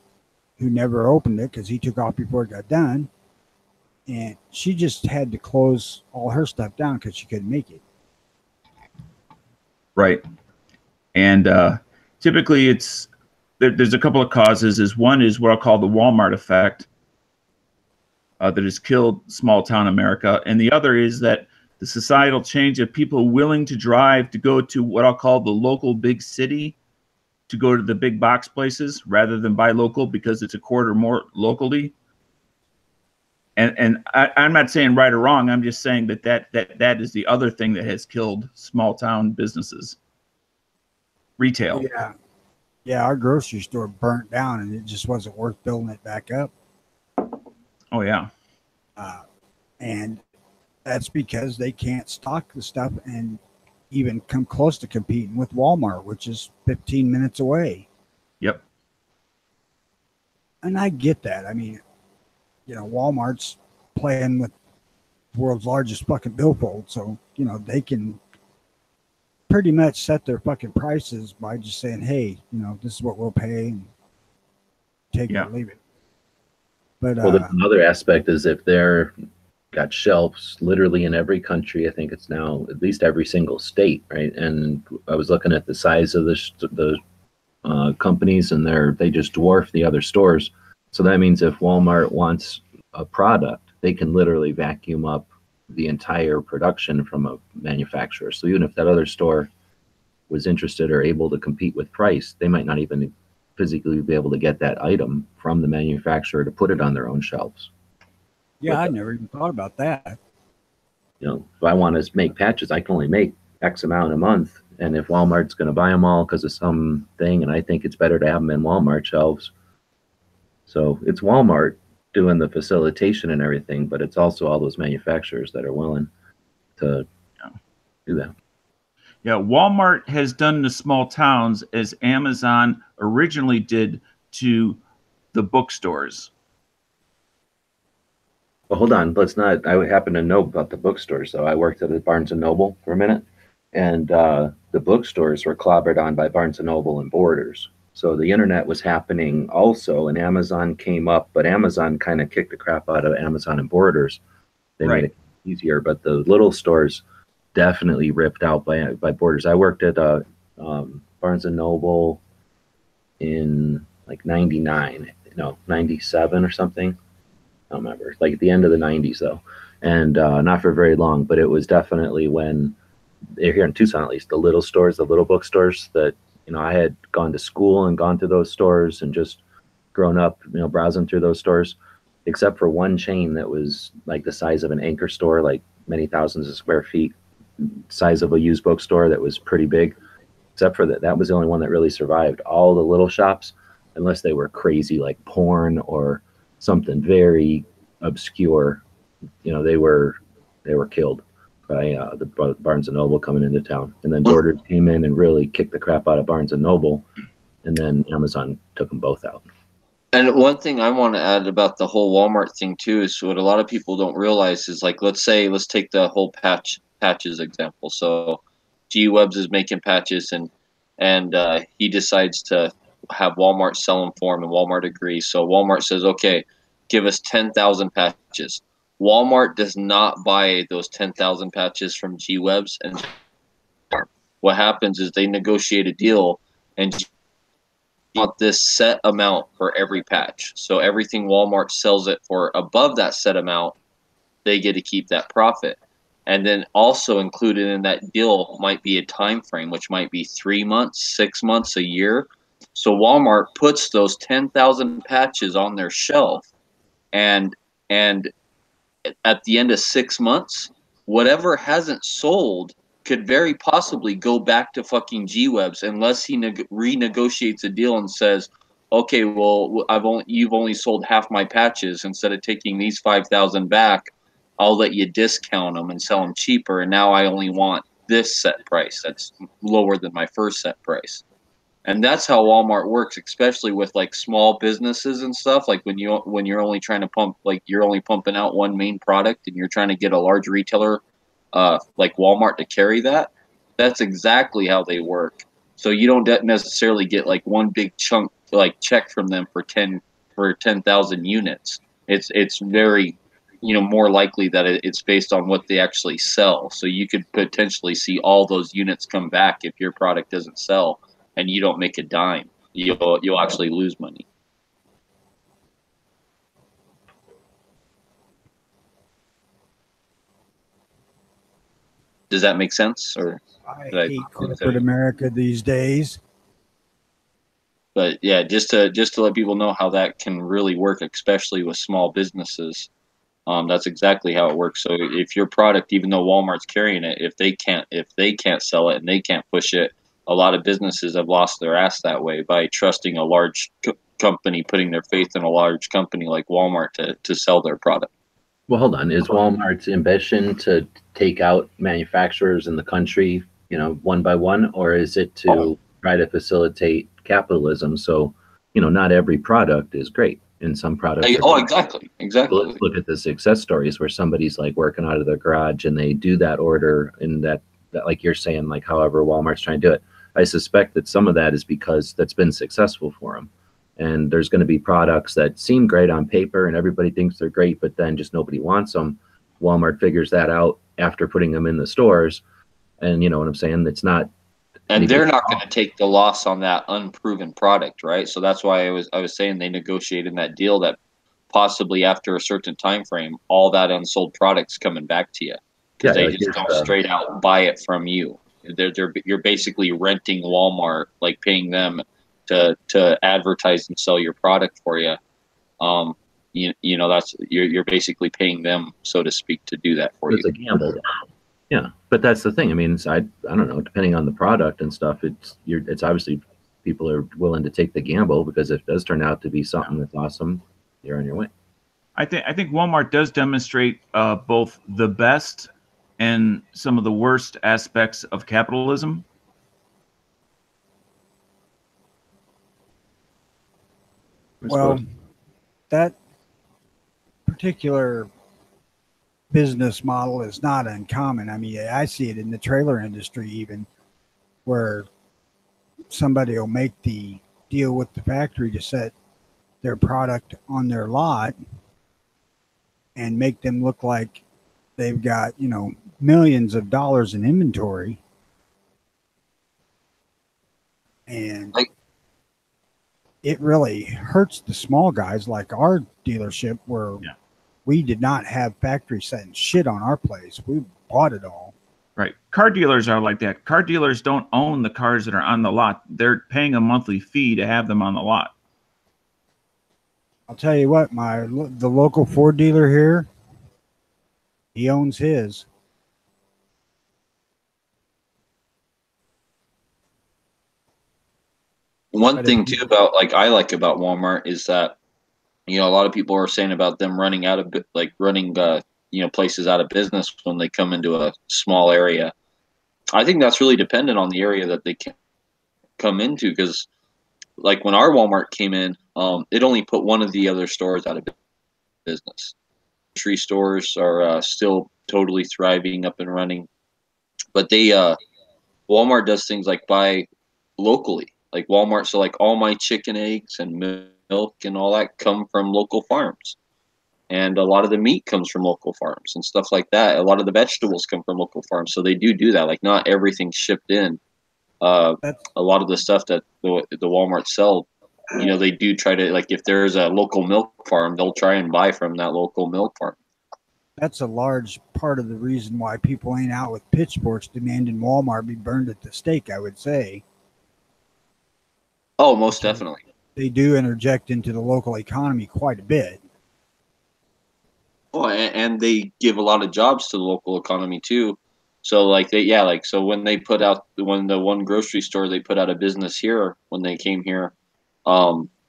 who never opened it because he took off before it got done. And she just had to close all her stuff down because she couldn't make it. Right. And typically it's there's a couple of causes. One is what I'll call the Walmart effect that has killed small town America. And the other is that the societal change of people willing to drive to go to what I'll call the local big city, to go to the big box places rather than buy local because it's a quarter more locally. And I'm not saying right or wrong. I'm just saying that is the other thing that has killed small town businesses. Retail. Yeah. Yeah, our grocery store burnt down and it just wasn't worth building it back up. Oh, yeah. And that's because they can't stock the stuff and even come close to competing with Walmart, which is 15 minutes away. Yep. And I get that. I mean, you know, Walmart's playing with the world's largest fucking billfold. So, you know, they can pretty much set their fucking prices by just saying, hey, you know, this is what we'll pay and take it or leave it. But well, another aspect is if they're got shelves literally in every country. I think it's now at least every single state, right? And I was looking at the size of the companies, and they just dwarf the other stores. So that means if Walmart wants a product, they can literally vacuum up the entire production from a manufacturer. So even if that other store was interested or able to compete with price, they might not even physically be able to get that item from the manufacturer to put it on their own shelves. Yeah, I never even thought about that. You know, if I want to make patches, I can only make X amount a month. And if Walmart's going to buy them all because of some thing, and I think it's better to have them in Walmart shelves. So it's Walmart doing the facilitation and everything, but it's also all those manufacturers that are willing to do that. Yeah, Walmart has done to small towns as Amazon originally did to the bookstores. Well, hold on. Let's not. I happen to know about the bookstores. So I worked at the Barnes and Noble for a minute, and the bookstores were clobbered on by Barnes and Noble and Borders. So the internet was happening also, and Amazon came up, but Amazon kind of kicked the crap out of Amazon and Borders. They made it easier, but the little stores definitely ripped out by Borders. I worked at Barnes and Noble in like 97 or something. I don't remember, like at the end of the 90s though, and not for very long, but it was definitely when they're here in Tucson, at least the little stores, the little bookstores that, you know, I had gone to school and gone to those stores and just grown up, you know, browsing through those stores, except for one chain that was like the size of an anchor store, like many thousands of square feet, size of a used bookstore that was pretty big. Except for that was the only one that really survived. All the little shops, unless they were crazy like porn or something very obscure, you know, they were killed by the Barnes and Noble coming into town. And then Borders came in and really kicked the crap out of Barnes and Noble, and then Amazon took them both out. And one thing I want to add about the whole Walmart thing too is what a lot of people don't realize is, like, let's take the whole patches example. So G Webs is making patches, and he decides to have Walmart sell them for him, and Walmart agrees. So Walmart says, okay, give us 10,000 patches. Walmart does not buy those 10,000 patches from G Webs, and what happens is they negotiate a deal, and want this set amount for every patch. So everything Walmart sells it for above that set amount, they get to keep that profit. And then also included in that deal might be a time frame, which might be 3 months, 6 months, a year. So Walmart puts those 10,000 patches on their shelf, and at the end of 6 months, whatever hasn't sold could very possibly go back to fucking G Webs unless he renegotiates a deal and says, okay, well, you've only sold half my patches. Instead of taking these 5,000 back, I'll let you discount them and sell them cheaper. And now I only want this set price that's lower than my first set price. And that's how Walmart works, especially with like small businesses and stuff. Like when you're only trying to pump, like you're only pumping out one main product and you're trying to get a large retailer like Walmart to carry that. That's exactly how they work. So you don't necessarily get like one big chunk like check from them for 10,000 units. It's very, you know, more likely that it's based on what they actually sell. So you could potentially see all those units come back if your product doesn't sell and you don't make a dime. you'll actually lose money. Does that make sense? Or I hate corporate America these days. But yeah, just to let people know how that can really work, especially with small businesses. That's exactly how it works. So if your product, even though Walmart's carrying it, if they can't sell it and they can't push it, a lot of businesses have lost their ass that way by trusting a large company, putting their faith in a large company like Walmart to sell their product. Well, hold on. Is Walmart's ambition to take out manufacturers in the country, one by one, or is it to try to facilitate capitalism? So, not every product is great, and some products. Exactly. So let's look at the success stories where somebody's like working out of their garage and they do that order, and that like you're saying, like however Walmart's trying to do it. I suspect that some of that is because that's been successful for them. And there's going to be products that seem great on paper and everybody thinks they're great, but then just nobody wants them. Walmart figures that out after putting them in the stores. And you know what I'm saying? It's not. And they're not going to take the loss on that unproven product, right? So that's why I was saying they negotiated that deal that possibly after a certain time frame, all that unsold product's coming back to you because they just don't straight out buy it from you. You're basically renting Walmart, like paying them to advertise and sell your product for you. That's you're basically paying them, so to speak, to do that for you. It's a gamble. Yeah, but that's the thing. I mean, I don't know. Depending on the product and stuff, it's obviously people are willing to take the gamble because if it does turn out to be something that's awesome, you're on your way. I think Walmart does demonstrate both the best and some of the worst aspects of capitalism. Well, that particular business model is not uncommon. I mean, I see it in the trailer industry even, where somebody will make the deal with the factory to set their product on their lot and make them look like they've got, millions of dollars in inventory. And it really hurts the small guys like our dealership where we did not have factory setting shit on our place. We bought it all. Right. Car dealers are like that. Car dealers don't own the cars that are on the lot. They're paying a monthly fee to have them on the lot. I'll tell you what, the local Ford dealer here, he owns his. One thing too about I like about Walmart is that a lot of people are saying about them running places out of business when they come into a small area. I think that's really dependent on the area that they come into, because like when our Walmart came in, it only put one of the other stores out of business. Grocery stores are still totally thriving, up and running, but Walmart does things like buy locally. Like Walmart, so like all my chicken, eggs, and milk and all that come from local farms, and a lot of the meat comes from local farms and stuff like that. A lot of the vegetables come from local farms, so they do that. Like not everything's shipped in. A lot of the stuff that the Walmart sell, they do try to, like if there's a local milk farm, they'll try and buy from that local milk farm. That's a large part of the reason why people ain't out with pitchforks demanding Walmart be burned at the stake, I would say. Oh, most definitely. They do interject into the local economy quite a bit. Oh, and they give a lot of jobs to the local economy too. So so when the one grocery store, they put out a business here when they came here,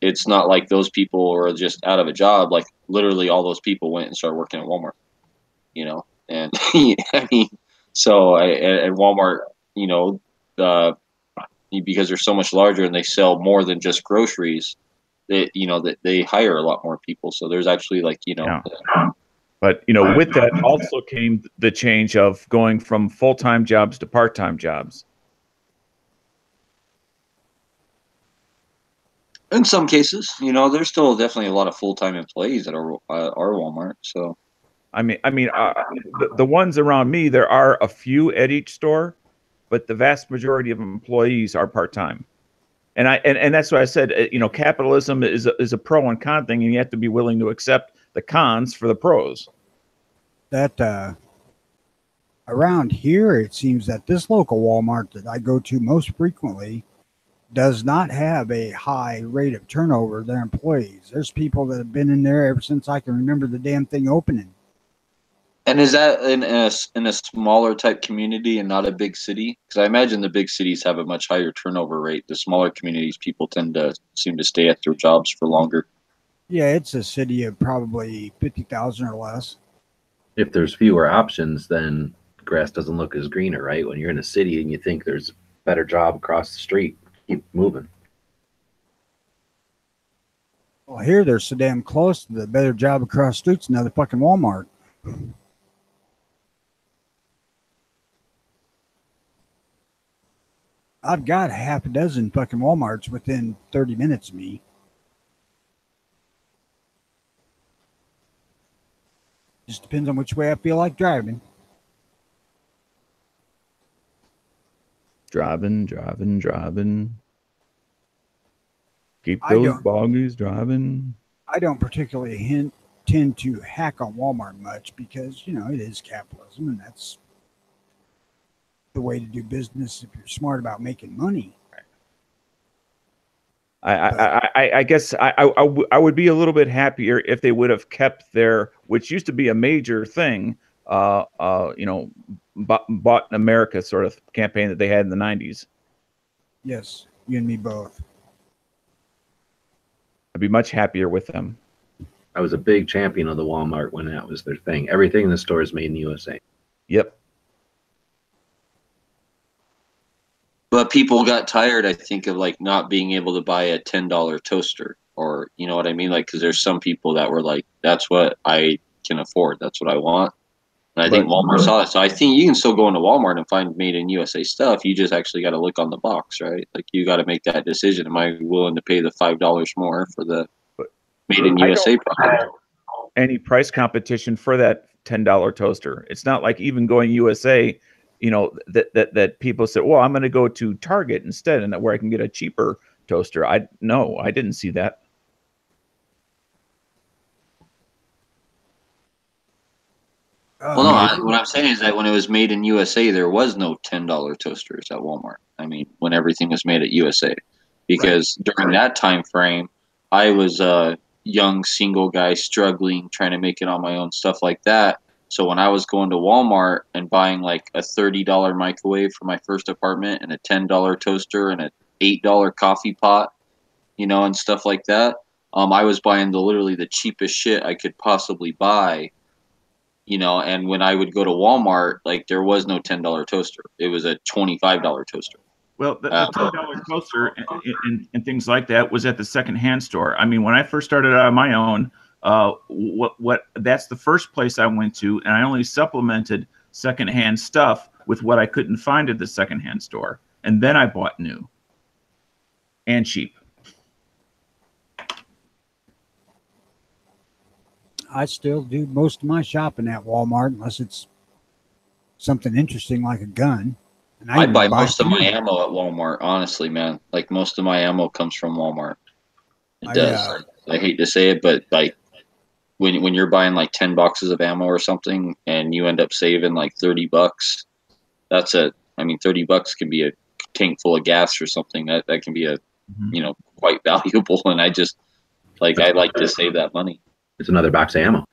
it's not like those people are just out of a job. Like literally all those people went and started working at Walmart, and I mean, so at Walmart, because they're so much larger and they sell more than just groceries, they hire a lot more people. So there's actually But with that also came the change of going from full-time jobs to part-time jobs. In some cases, there's still definitely a lot of full-time employees at our Walmart. So, the ones around me, there are a few at each store, but the vast majority of employees are part-time. And that's why I said, you know, capitalism is a pro and con thing, and you have to be willing to accept the cons for the pros. That around here, it seems that this local Walmart that I go to most frequently does not have a high rate of turnover of their employees. There's people that have been in there ever since I can remember the damn thing opening. And is that in a smaller type community and not a big city? Because I imagine the big cities have a much higher turnover rate. The smaller communities, people tend to seem to stay at their jobs for longer. Yeah, it's a city of probably 50,000 or less. If there's fewer options, then grass doesn't look as greener, right? When you're in a city and you think there's a better job across the street, keep moving. Well, here they're so damn close to the better job across the street's another fucking Walmart. I've got half a dozen fucking Walmarts within 30 minutes of me. Just depends on which way I feel like driving. Driving. Keep I those don't- boggies driving. I don't particularly tend to hack on Walmart much because, you know, it is capitalism and that's the way to do business if you're smart about making money. I guess I would be a little bit happier if they would have kept their, which used to be a major thing, you know, bought in America sort of campaign that they had in the 90s. Yes, you and me both. I'd be much happier with them. I was a big champion of the Walmart when that was their thing. Everything in the store is made in the USA. Yep. But people got tired, I think, of like not being able to buy a $10 toaster, or you know what I mean? Like, because there's some people that were like, that's what I can afford. That's what I want. And I think Walmart saw it. So I think you can still go into Walmart and find made in USA stuff. You just actually got to look on the box, right? Like you got to make that decision. Am I willing to pay the $5 more for the made in USA product? Any price competition for that $10 toaster. It's not like even going USA, you know, that people say, well, I'm going to go to Target instead, and where I can get a cheaper toaster. I didn't see that. Well, no, what I'm saying is that when it was made in USA, there was no $10 toasters at Walmart. I mean, when everything was made at USA, because during that time frame, I was a young single guy struggling, trying to make it on my own, stuff like that. So when I was going to Walmart and buying like a $30 microwave for my first apartment and a $10 toaster and a $8 coffee pot, you know, and stuff like that, I was buying literally the cheapest shit I could possibly buy. You know, and when I would go to Walmart, like there was no $10 toaster. It was a $25 toaster. Well, the $10 toaster and things like that was at the secondhand store. I mean, when I first started out on my own, that's the first place I went to, and I only supplemented secondhand stuff with what I couldn't find at the secondhand store, and then I bought new and cheap. I still do most of my shopping at Walmart unless it's something interesting like a gun. And I buy most of my ammo at Walmart, honestly, man. Like most of my ammo comes from Walmart. It does. I hate to say it, but like when you're buying like 10 boxes of ammo or something and you end up saving like $30, $30 can be a tank full of gas or something. That can be you know, quite valuable. And I just I like to save that money. It's another box of ammo.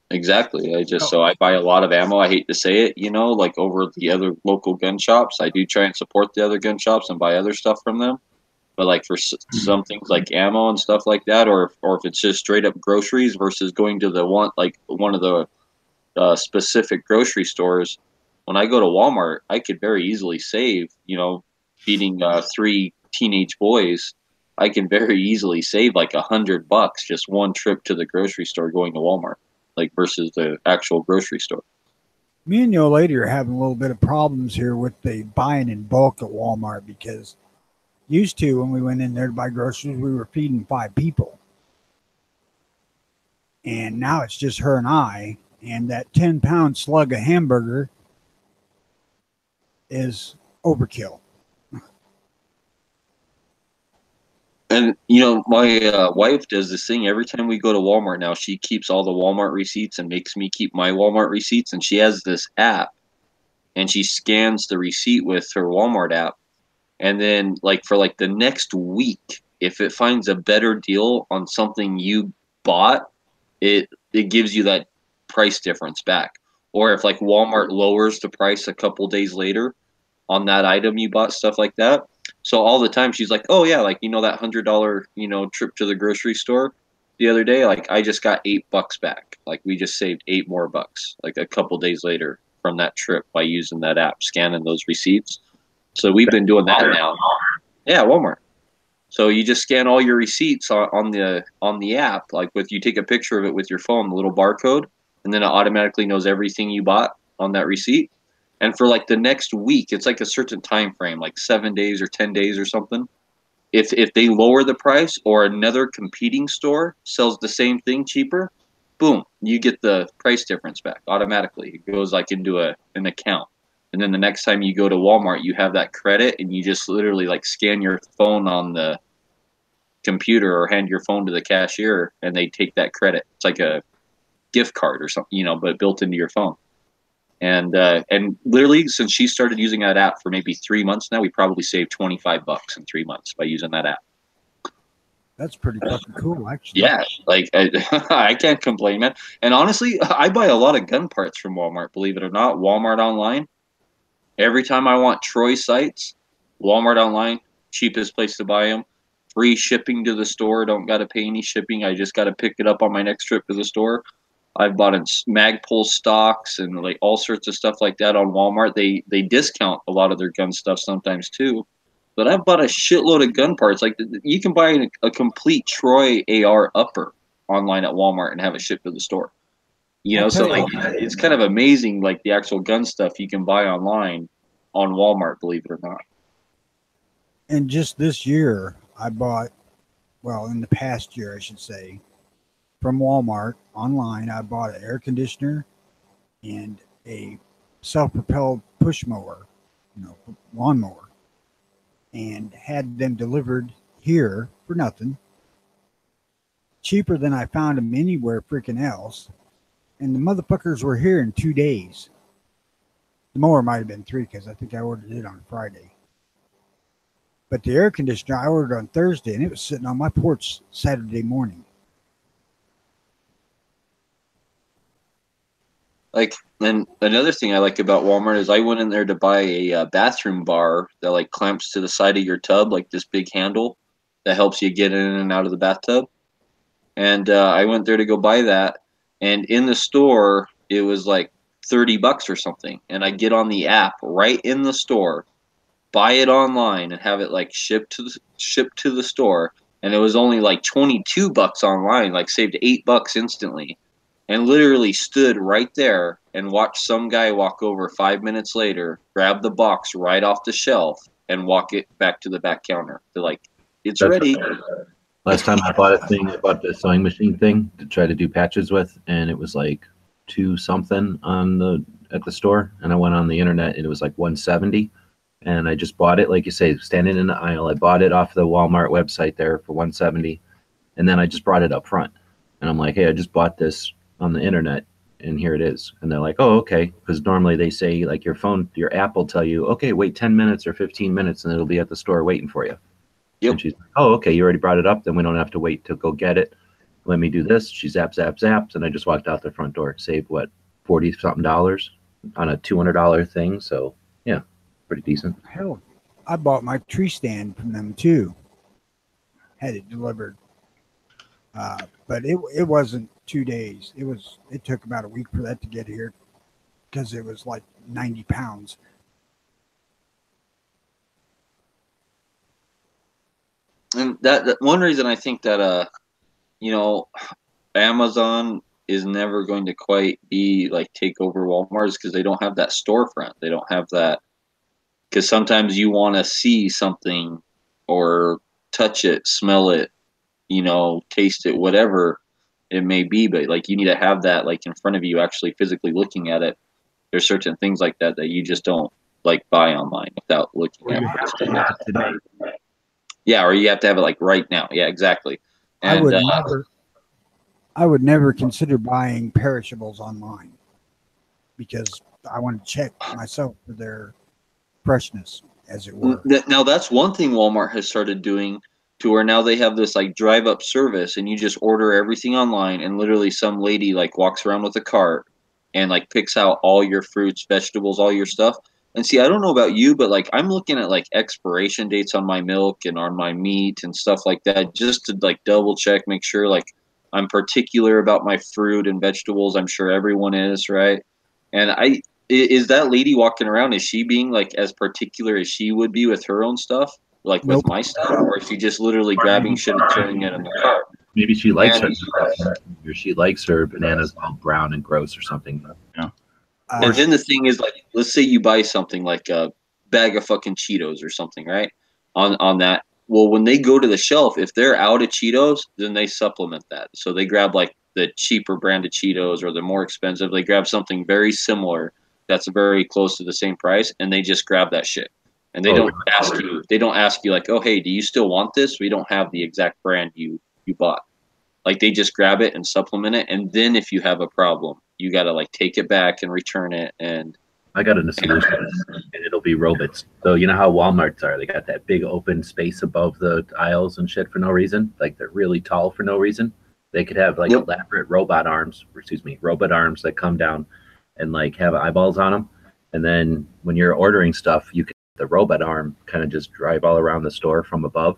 Exactly. So I buy a lot of ammo. I hate to say it, you know, like over the other local gun shops. I do try and support the other gun shops and buy other stuff from them. But like for some things like ammo and stuff like that, or if it's just straight up groceries versus going to one of the specific grocery stores. When I go to Walmart, I could very easily save, you know, feeding 3 teenage boys. I can very easily save like $100 just one trip to the grocery store going to Walmart, like versus the actual grocery store. Me and the old lady are having a little bit of problems here with the buying in bulk at Walmart because used to when we went in there to buy groceries, we were feeding 5 people. And now it's just her and I, and that 10-pound slug of hamburger is overkill. And you know, my wife does this thing every time we go to Walmart now. She keeps all the Walmart receipts and makes me keep my Walmart receipts. And she has this app, and she scans the receipt with her Walmart app. And then, like for like the next week, if it finds a better deal on something you bought, it gives you that price difference back. Or if like Walmart lowers the price a couple days later on that item you bought, stuff like that. So all the time she's like, "Oh yeah, like you know that $100 trip to the grocery store the other day, like I just got $8 back. Like we just saved 8 more bucks like a couple days later from that trip by using that app, scanning those receipts." So we've been doing that now. Yeah, Walmart. So you just scan all your receipts on the app, like you take a picture of it with your phone, the little barcode, and then it automatically knows everything you bought on that receipt. And for like the next week, it's like a certain time frame, like 7 days or 10 days or something. If they lower the price or another competing store sells the same thing cheaper, boom, you get the price difference back automatically. It goes like into an account. And then the next time you go to Walmart, you have that credit, and you just literally like scan your phone on the computer or hand your phone to the cashier, and they take that credit. It's like a gift card or something, but built into your phone. And literally, since she started using that app for maybe 3 months now, we probably saved $25 in 3 months by using that app. That's pretty fucking cool, actually. Yeah, like I can't complain, man. And honestly, I buy a lot of gun parts from Walmart, believe it or not. Walmart online. Every time I want Troy sights, Walmart online, cheapest place to buy them. Free shipping to the store. Don't got to pay any shipping. I just got to pick it up on my next trip to the store. I've bought in Magpul stocks and like all sorts of stuff like that on Walmart. They discount a lot of their gun stuff sometimes too. But I've bought a shitload of gun parts. Like you can buy a complete Troy AR upper online at Walmart and have it shipped to the store. So like it's kind of amazing, like the actual gun stuff you can buy online on Walmart, believe it or not. And just this year, I bought, well, in the past year, I should say, from Walmart online, I bought an air conditioner and a self-propelled push mower, lawnmower, and had them delivered here for nothing, cheaper than I found them anywhere freaking else. And the motherfuckers were here in 2 days. The mower might have been 3 because I think I ordered it on Friday. But the air conditioner I ordered on Thursday, and it was sitting on my porch Saturday morning. Like, and another thing I like about Walmart is I went in there to buy a bathroom bar that like clamps to the side of your tub, like this big handle that helps you get in and out of the bathtub. And I went there to go buy that. And in the store, it was like $30 or something. And I get on the app right in the store, buy it online, and have it like shipped to the store. And it was only like $22 online, like saved $8 instantly. And literally stood right there and watched some guy walk over 5 minutes later, grab the box right off the shelf, and walk it back to the back counter. They're like, "It's ready." Last time I bought I bought the sewing machine thing to try to do patches with, and it was like $2 something at the store. And I went on the internet, and it was like $170. And I just bought it, like you say, standing in the aisle. I bought it off the Walmart website there for $170, and then I just brought it up front. And I'm like, "Hey, I just bought this on the internet, and here it is." And they're like, "Oh, okay," because normally they say like your app will tell you, "Okay, wait 10 minutes or 15 minutes, and it'll be at the store waiting for you." Yep. And she's like, "Oh, okay, you already brought it up, then we don't have to wait to go get it. Let me do this." She zaps, and I just walked out the front door, saved what, $40-something on a $200 thing. So yeah, pretty decent. Hell, I bought my tree stand from them too. Had it delivered, but it wasn't 2 days. It took about a week for that to get here because it was like 90 pounds. And that one reason I think that Amazon is never going to quite be like take over Walmart is because they don't have that storefront. They don't have that, because sometimes you want to see something or touch it, smell it, taste it, whatever it may be, but like you need to have that like in front of you, actually physically looking at it. There's certain things like that you just don't like buy online without looking at it. Yeah, or you have to have it like right now. Yeah, exactly. I And would never. I would never consider buying perishables online because I want to check myself for their freshness, as it were. now that's one thing Walmart has started doing, to where now they have this like drive up service, and you just order everything online, and literally some lady like walks around with a cart and like picks out all your fruits, vegetables, all your stuff. And see, I don't know about you, but like I'm looking at like expiration dates on my milk and on my meat and stuff like that, just to like double check, make sure like I'm particular about my fruit and vegetables. I'm sure everyone is, right? And is that lady walking around, is she being like as particular as she would be with her own stuff, like with Nope. my stuff, or is she just literally grabbing shit and throwing it in the cart? Maybe she likes And- her, or she likes her bananas all brown and gross or something. And then the thing is, like, let's say you buy something like a bag of fucking Cheetos or something, right? On that. Well, when they go to the shelf, if they're out of Cheetos, then they supplement that. So they grab like the cheaper brand of Cheetos or the more expensive. They grab something very similar that's very close to the same price, and they just grab that shit. And they don't ask you. They don't ask you like, oh, hey, do you still want this? We don't have the exact brand you bought. Like they just grab it and supplement it, and then if you have a problem, you gotta like take it back and return it. And I got a solution, and it'll be robots. So you know how Walmarts are? They got that big open space above the aisles and shit for no reason. Like they're really tall for no reason. They could have like elaborate robot arms that come down and like have eyeballs on them. And then when you're ordering stuff, you can the robot arm kind of just drive all around the store from above,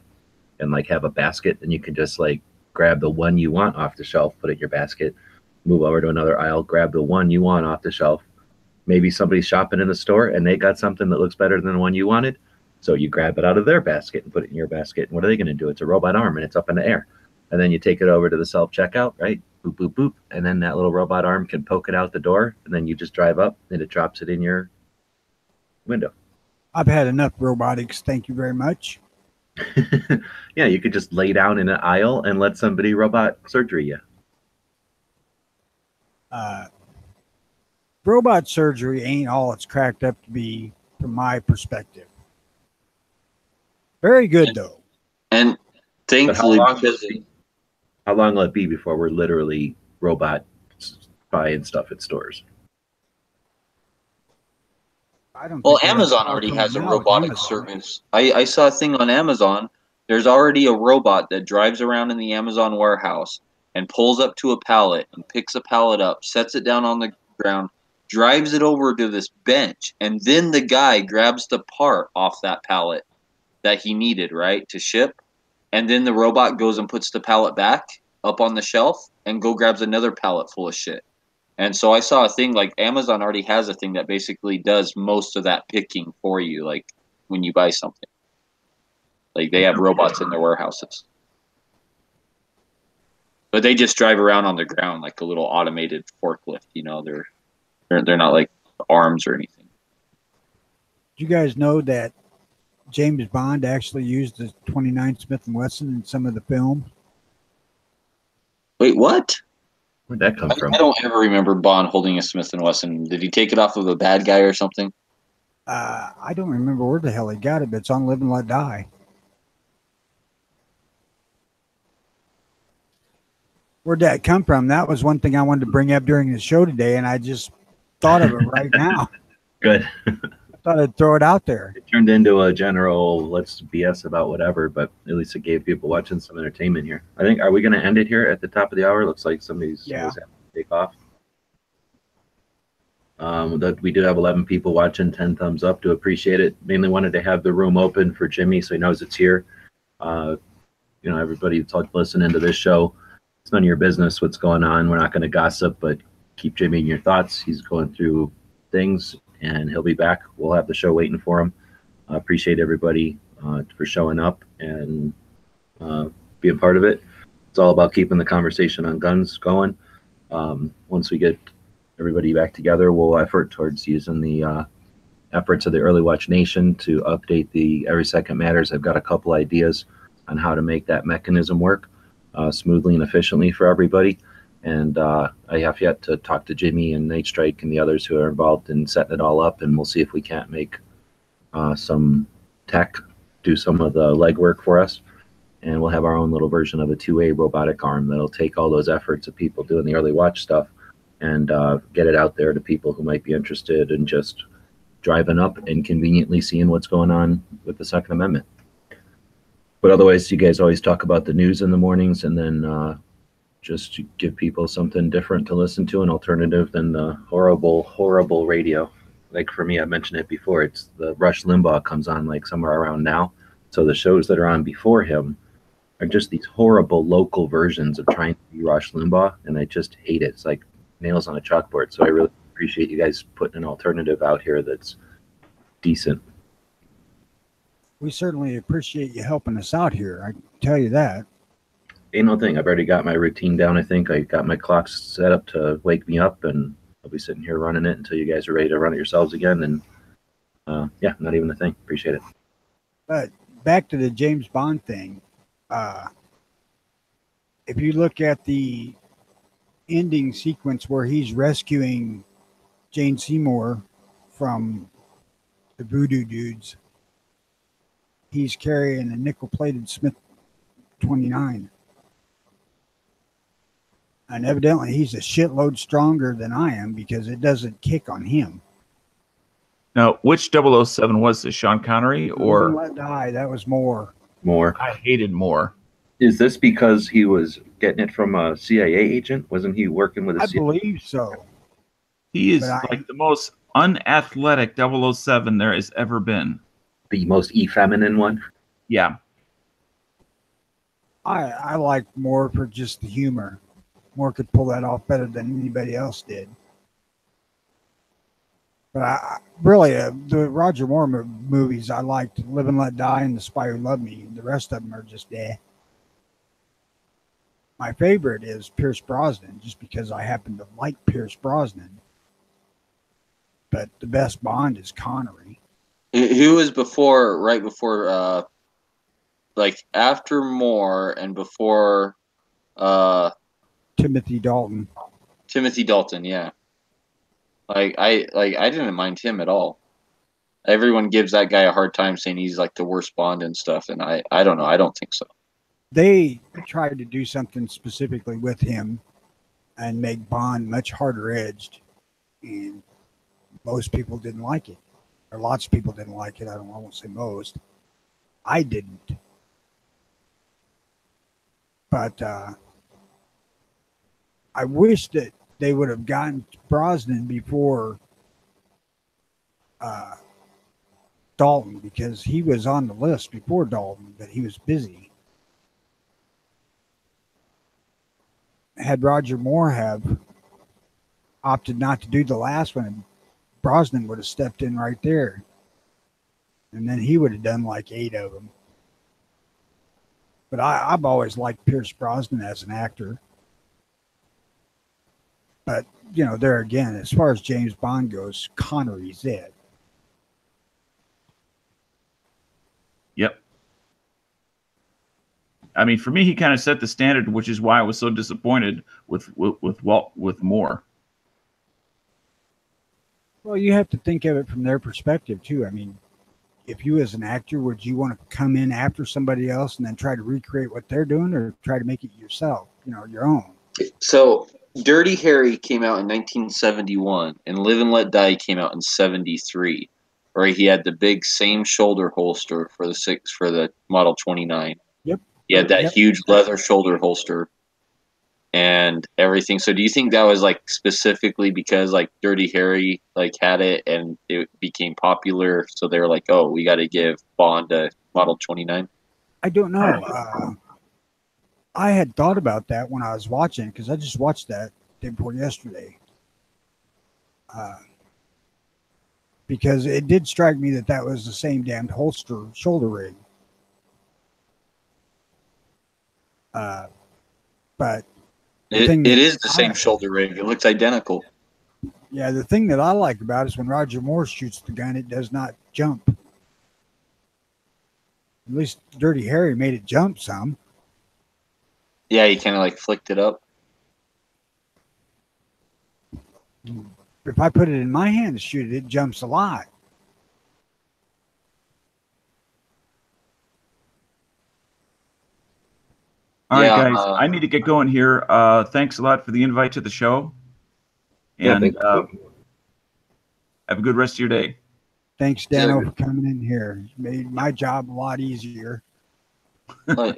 and like have a basket, and you can just like grab the one you want off the shelf, put it in your basket, move over to another aisle, grab the one you want off the shelf. Maybe somebody's shopping in the store and they got something that looks better than the one you wanted. So you grab it out of their basket and put it in your basket. And what are they going to do? It's a robot arm and it's up in the air. And then you take it over to the self-checkout, right? Boop, boop, boop. And then that little robot arm can poke it out the door. And then you just drive up and it drops it in your window. I've had enough robotics. Thank you very much. Yeah, you could just lay down in an aisle and let somebody robot surgery you. Robot surgery ain't all it's cracked up to be from my perspective. Very good though. And thankfully, How long will it be before we're literally robot buying stuff at stores? I don't. well, think Amazon they're already coming has a out with robotic Amazon. service. I saw a thing on Amazon. There's already a robot that drives around in the Amazon warehouse and pulls up to a pallet and picks a pallet up, sets it down on the ground, drives it over to this bench, and then the guy grabs the part off that pallet that he needed, right, to ship. And then the robot goes and puts the pallet back up on the shelf and go grabs another pallet full of shit. And so I saw a thing like Amazon already has a thing that basically does most of that picking for you, like when you buy something. Like they have robots in their warehouses. But they just drive around on the ground like a little automated forklift, you know, they're not like arms or anything. Do you guys know that James Bond actually used the 29 Smith & Wesson in some of the film? Wait, what? Where'd that come from? I don't ever remember Bond holding a Smith & Wesson. Did he take it off of a bad guy or something? I don't remember where the hell he got it, but it's on Live and Let Die. Where'd that come from? That was one thing I wanted to bring up during the show today, and I just thought of it right now. Good. I thought I'd throw it out there. It turned into a general let's BS about whatever, but at least it gave people watching some entertainment here. I think, are we going to end it here at the top of the hour? Looks like somebody's having to take off. We do have 11 people watching, 10 thumbs up. Do appreciate it. Mainly wanted to have the room open for Jimmy so he knows it's here. You know, everybody that's listening to this show, it's none of your business what's going on. We're not going to gossip, but keep Jimmy in your thoughts. He's going through things, and he'll be back. We'll have the show waiting for him. I appreciate everybody for showing up and being part of it. It's all about keeping the conversation on guns going. Once we get everybody back together, we'll effort towards using the efforts of the Early Watch Nation to update the Every Second Matters. I've got a couple ideas on how to make that mechanism work smoothly and efficiently for everybody. And I have yet to talk to Jimmy and Nate Strike and the others who are involved in setting it all up, and we'll see if we can't make some tech do some of the legwork for us. And we'll have our own little version of a 2A robotic arm that'll take all those efforts of people doing the early watch stuff and get it out there to people who might be interested in just driving up and conveniently seeing what's going on with the Second Amendment. But otherwise, you guys always talk about the news in the mornings, and then just to give people something different to listen to, an alternative than the horrible, horrible radio. Like for me, I mentioned it before, it's the Rush Limbaugh comes on like somewhere around now. So the shows that are on before him are just these horrible local versions of trying to be Rush Limbaugh, and I just hate it. It's like nails on a chalkboard. So I really appreciate you guys putting an alternative out here that's decent. We certainly appreciate you helping us out here. I can tell you that. Ain't no thing. I've already got my routine down. I think I got my clocks set up to wake me up, and I'll be sitting here running it until you guys are ready to run it yourselves again. And yeah, not even a thing. Appreciate it. But back to the James Bond thing. If you look at the ending sequence where he's rescuing Jane Seymour from the voodoo dudes, he's carrying a nickel-plated Smith 29. And evidently he's a shitload stronger than I am because it doesn't kick on him. Now, which 007 was this? Sean Connery or? Let Die, that was Moore. More. I hated Moore. Is this because he was getting it from a CIA agent? Wasn't he working with a I CIA? believe so. He is like the most unathletic 007 there has ever been. The most effeminine one? Yeah. I like Moore for just the humor. Moore could pull that off better than anybody else did. But really, the Roger Moore movies I liked, Live and Let Die and The Spy Who Loved Me. The rest of them are just eh. My favorite is Pierce Brosnan, just because I happen to like Pierce Brosnan. But the best Bond is Connery. Who was before, right before, like after Moore and before Timothy Dalton. Timothy Dalton, yeah. I didn't mind him at all. Everyone gives that guy a hard time saying he's like the worst Bond and stuff, and I don't know. I don't think so. They tried to do something specifically with him and make Bond much harder edged, and most people didn't like it. Or lots of people didn't like it. I won't say most. I didn't. But I wish that they would have gotten Brosnan before Dalton, because he was on the list before Dalton, but he was busy. Had Roger Moore have opted not to do the last one, Brosnan would have stepped in right there. And then he would have done like 8 of them. But I've always liked Pierce Brosnan as an actor. But, you know, there again, as far as James Bond goes, Connery's it. Yep. I mean, for me, he kind of set the standard, which is why I was so disappointed with Moore. Well, you have to think of it from their perspective, too. I mean, if you as an actor, would you want to come in after somebody else and then try to recreate what they're doing, or try to make it yourself, you know, your own? So Dirty Harry came out in 1971, and Live and Let Die came out in 73. Right, he had the big same shoulder holster for the Model 29. Yep. He had that huge leather shoulder holster and everything. So do you think that was like specifically because like Dirty Harry like had it and it became popular, so they were like, oh, we got to give Bond a Model 29? I don't know. I had thought about that when I was watching, because I just watched that day before yesterday. Because it did strike me that was the same damned holster shoulder rig. But it is the same shoulder rig. It looks identical. Yeah, the thing that I like about it is when Roger Moore shoots the gun, it does not jump. At least Dirty Harry made it jump some. Yeah, he kind of like flicked it up. If I put it in my hand to shoot it, it jumps a lot. All Yeah, right, guys. I need to get going here. Thanks a lot for the invite to the show. Yeah, And thank you. have a good rest of your day. Thanks, Dano, for coming in here. It's made my job a lot easier.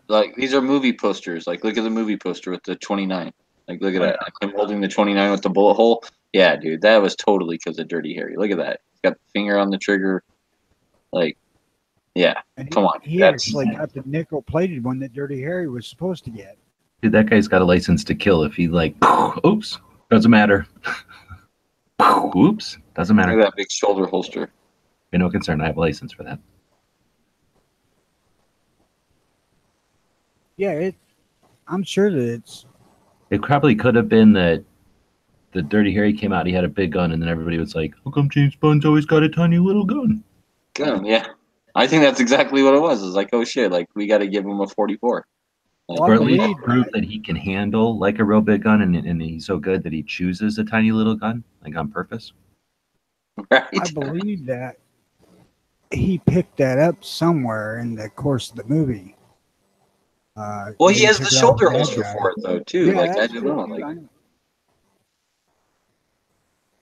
like these are movie posters. Like, look at the movie poster with the 29. Like, look at that. Like, him holding the 29 with the bullet hole. Yeah, dude, that was totally because of Dirty Harry. Look at that. He's got the finger on the trigger. Like, yeah, And come on. He actually got the nickel-plated one that Dirty Harry was supposed to get. Dude, that guy's got a license to kill. If he like, oops, doesn't matter. Oops, doesn't matter. Look at that big shoulder holster. Be no concern. I have a license for that. Yeah, I'm sure that it's. It probably could have been that the Dirty Harry came out. He had a big gun, and then everybody was like, "How come James Bond's always got a tiny little gun?" Gun, yeah. I think that's exactly what it was. It's like, oh shit, like we got to give him a 44. Like, Well, Or I at least believe prove that. that he can handle like a real big gun, and he's so good that he chooses a tiny little gun, like on purpose. right? I believe that he picked that up somewhere in the course of the movie. Well, he they has took the it off shoulder bad holster guy. for it though, too. Yeah, Like, I that's don't true, know. too. Like, I know.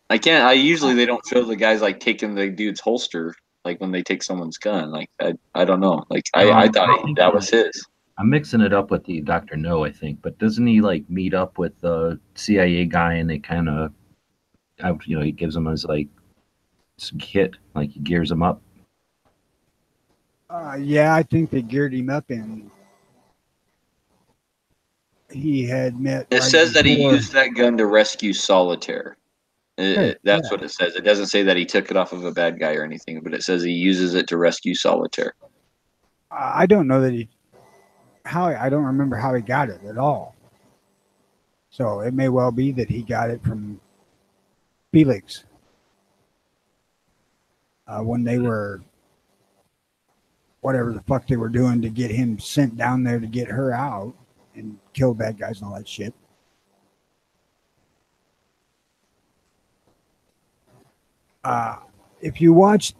I can't. I usually they don't show the guys like taking the dude's holster, like when they take someone's gun. Like, I don't know. Like, I thought that was his. I'm mixing it up with the Dr. No, I think, but doesn't he like meet up with the CIA guy and they kind of, he gives him his like kit, like he gears him up. Yeah, I think they geared him up and he had met. It right says that he before- used that gun to rescue Solitaire. That's yeah. what it says. It doesn't say that he took it off of a bad guy or anything, but it says he uses it to rescue Solitaire. I don't know that I don't remember how he got it at all. So it may well be that he got it from Felix when they were whatever the fuck they were doing to get him sent down there to get her out and kill bad guys and all that shit. If you watch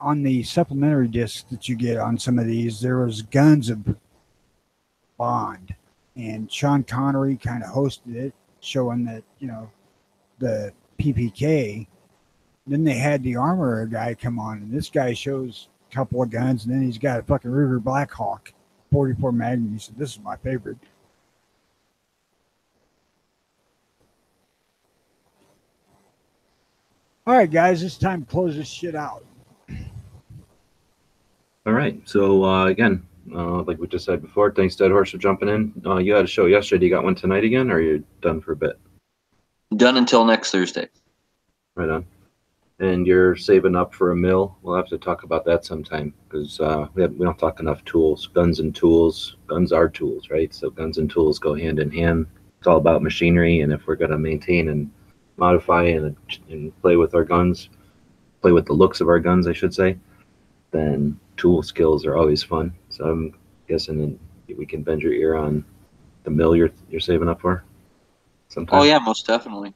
on the supplementary discs that you get on some of these, there was Guns of Bond, and Sean Connery kind of hosted it, showing that the PPK. Then they had the armorer guy come on, and this guy shows a couple of guns, and then he's got a fucking Ruger Blackhawk 44 Magnum. He said, "This is my favorite." All right, guys, it's time to close this shit out. All right. So again, like we just said before, thanks Dead Horse for jumping in. You had a show yesterday. You got one tonight again, or are you done for a bit? Done until next Thursday. Right on. And you're saving up for a mill. We'll have to talk about that sometime because we don't talk enough tools. Guns and tools. Guns are tools, right? So guns and tools go hand in hand. It's all about machinery, and if we're going to maintain and modify and play with our guns, play with the looks of our guns, I should say, then tool skills are always fun. So I'm guessing we can bend your ear on the mill you're saving up for sometime. Oh yeah, most definitely.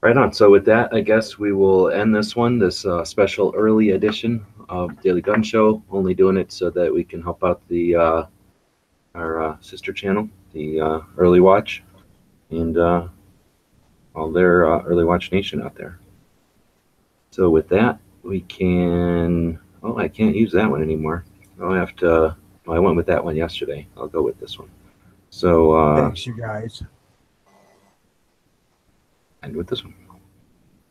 Right on. So with that, I guess we will end this one, this special early edition of Daily Gun Show. Only doing it so that we can help out the our sister channel, the Early Watch, and all their Early Watch Nation out there. So with that, we can. Oh, I can't use that one anymore. I'll have to. Well, I went with that one yesterday. I'll go with this one. So Thanks, you guys. end with this one.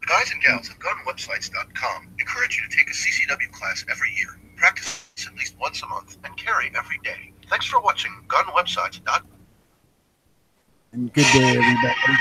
The guys and gals at gunwebsites.com encourage you to take a CCW class every year, practice at least once a month, and carry every day. Thanks for watching gunwebsites.com. And good day, everybody.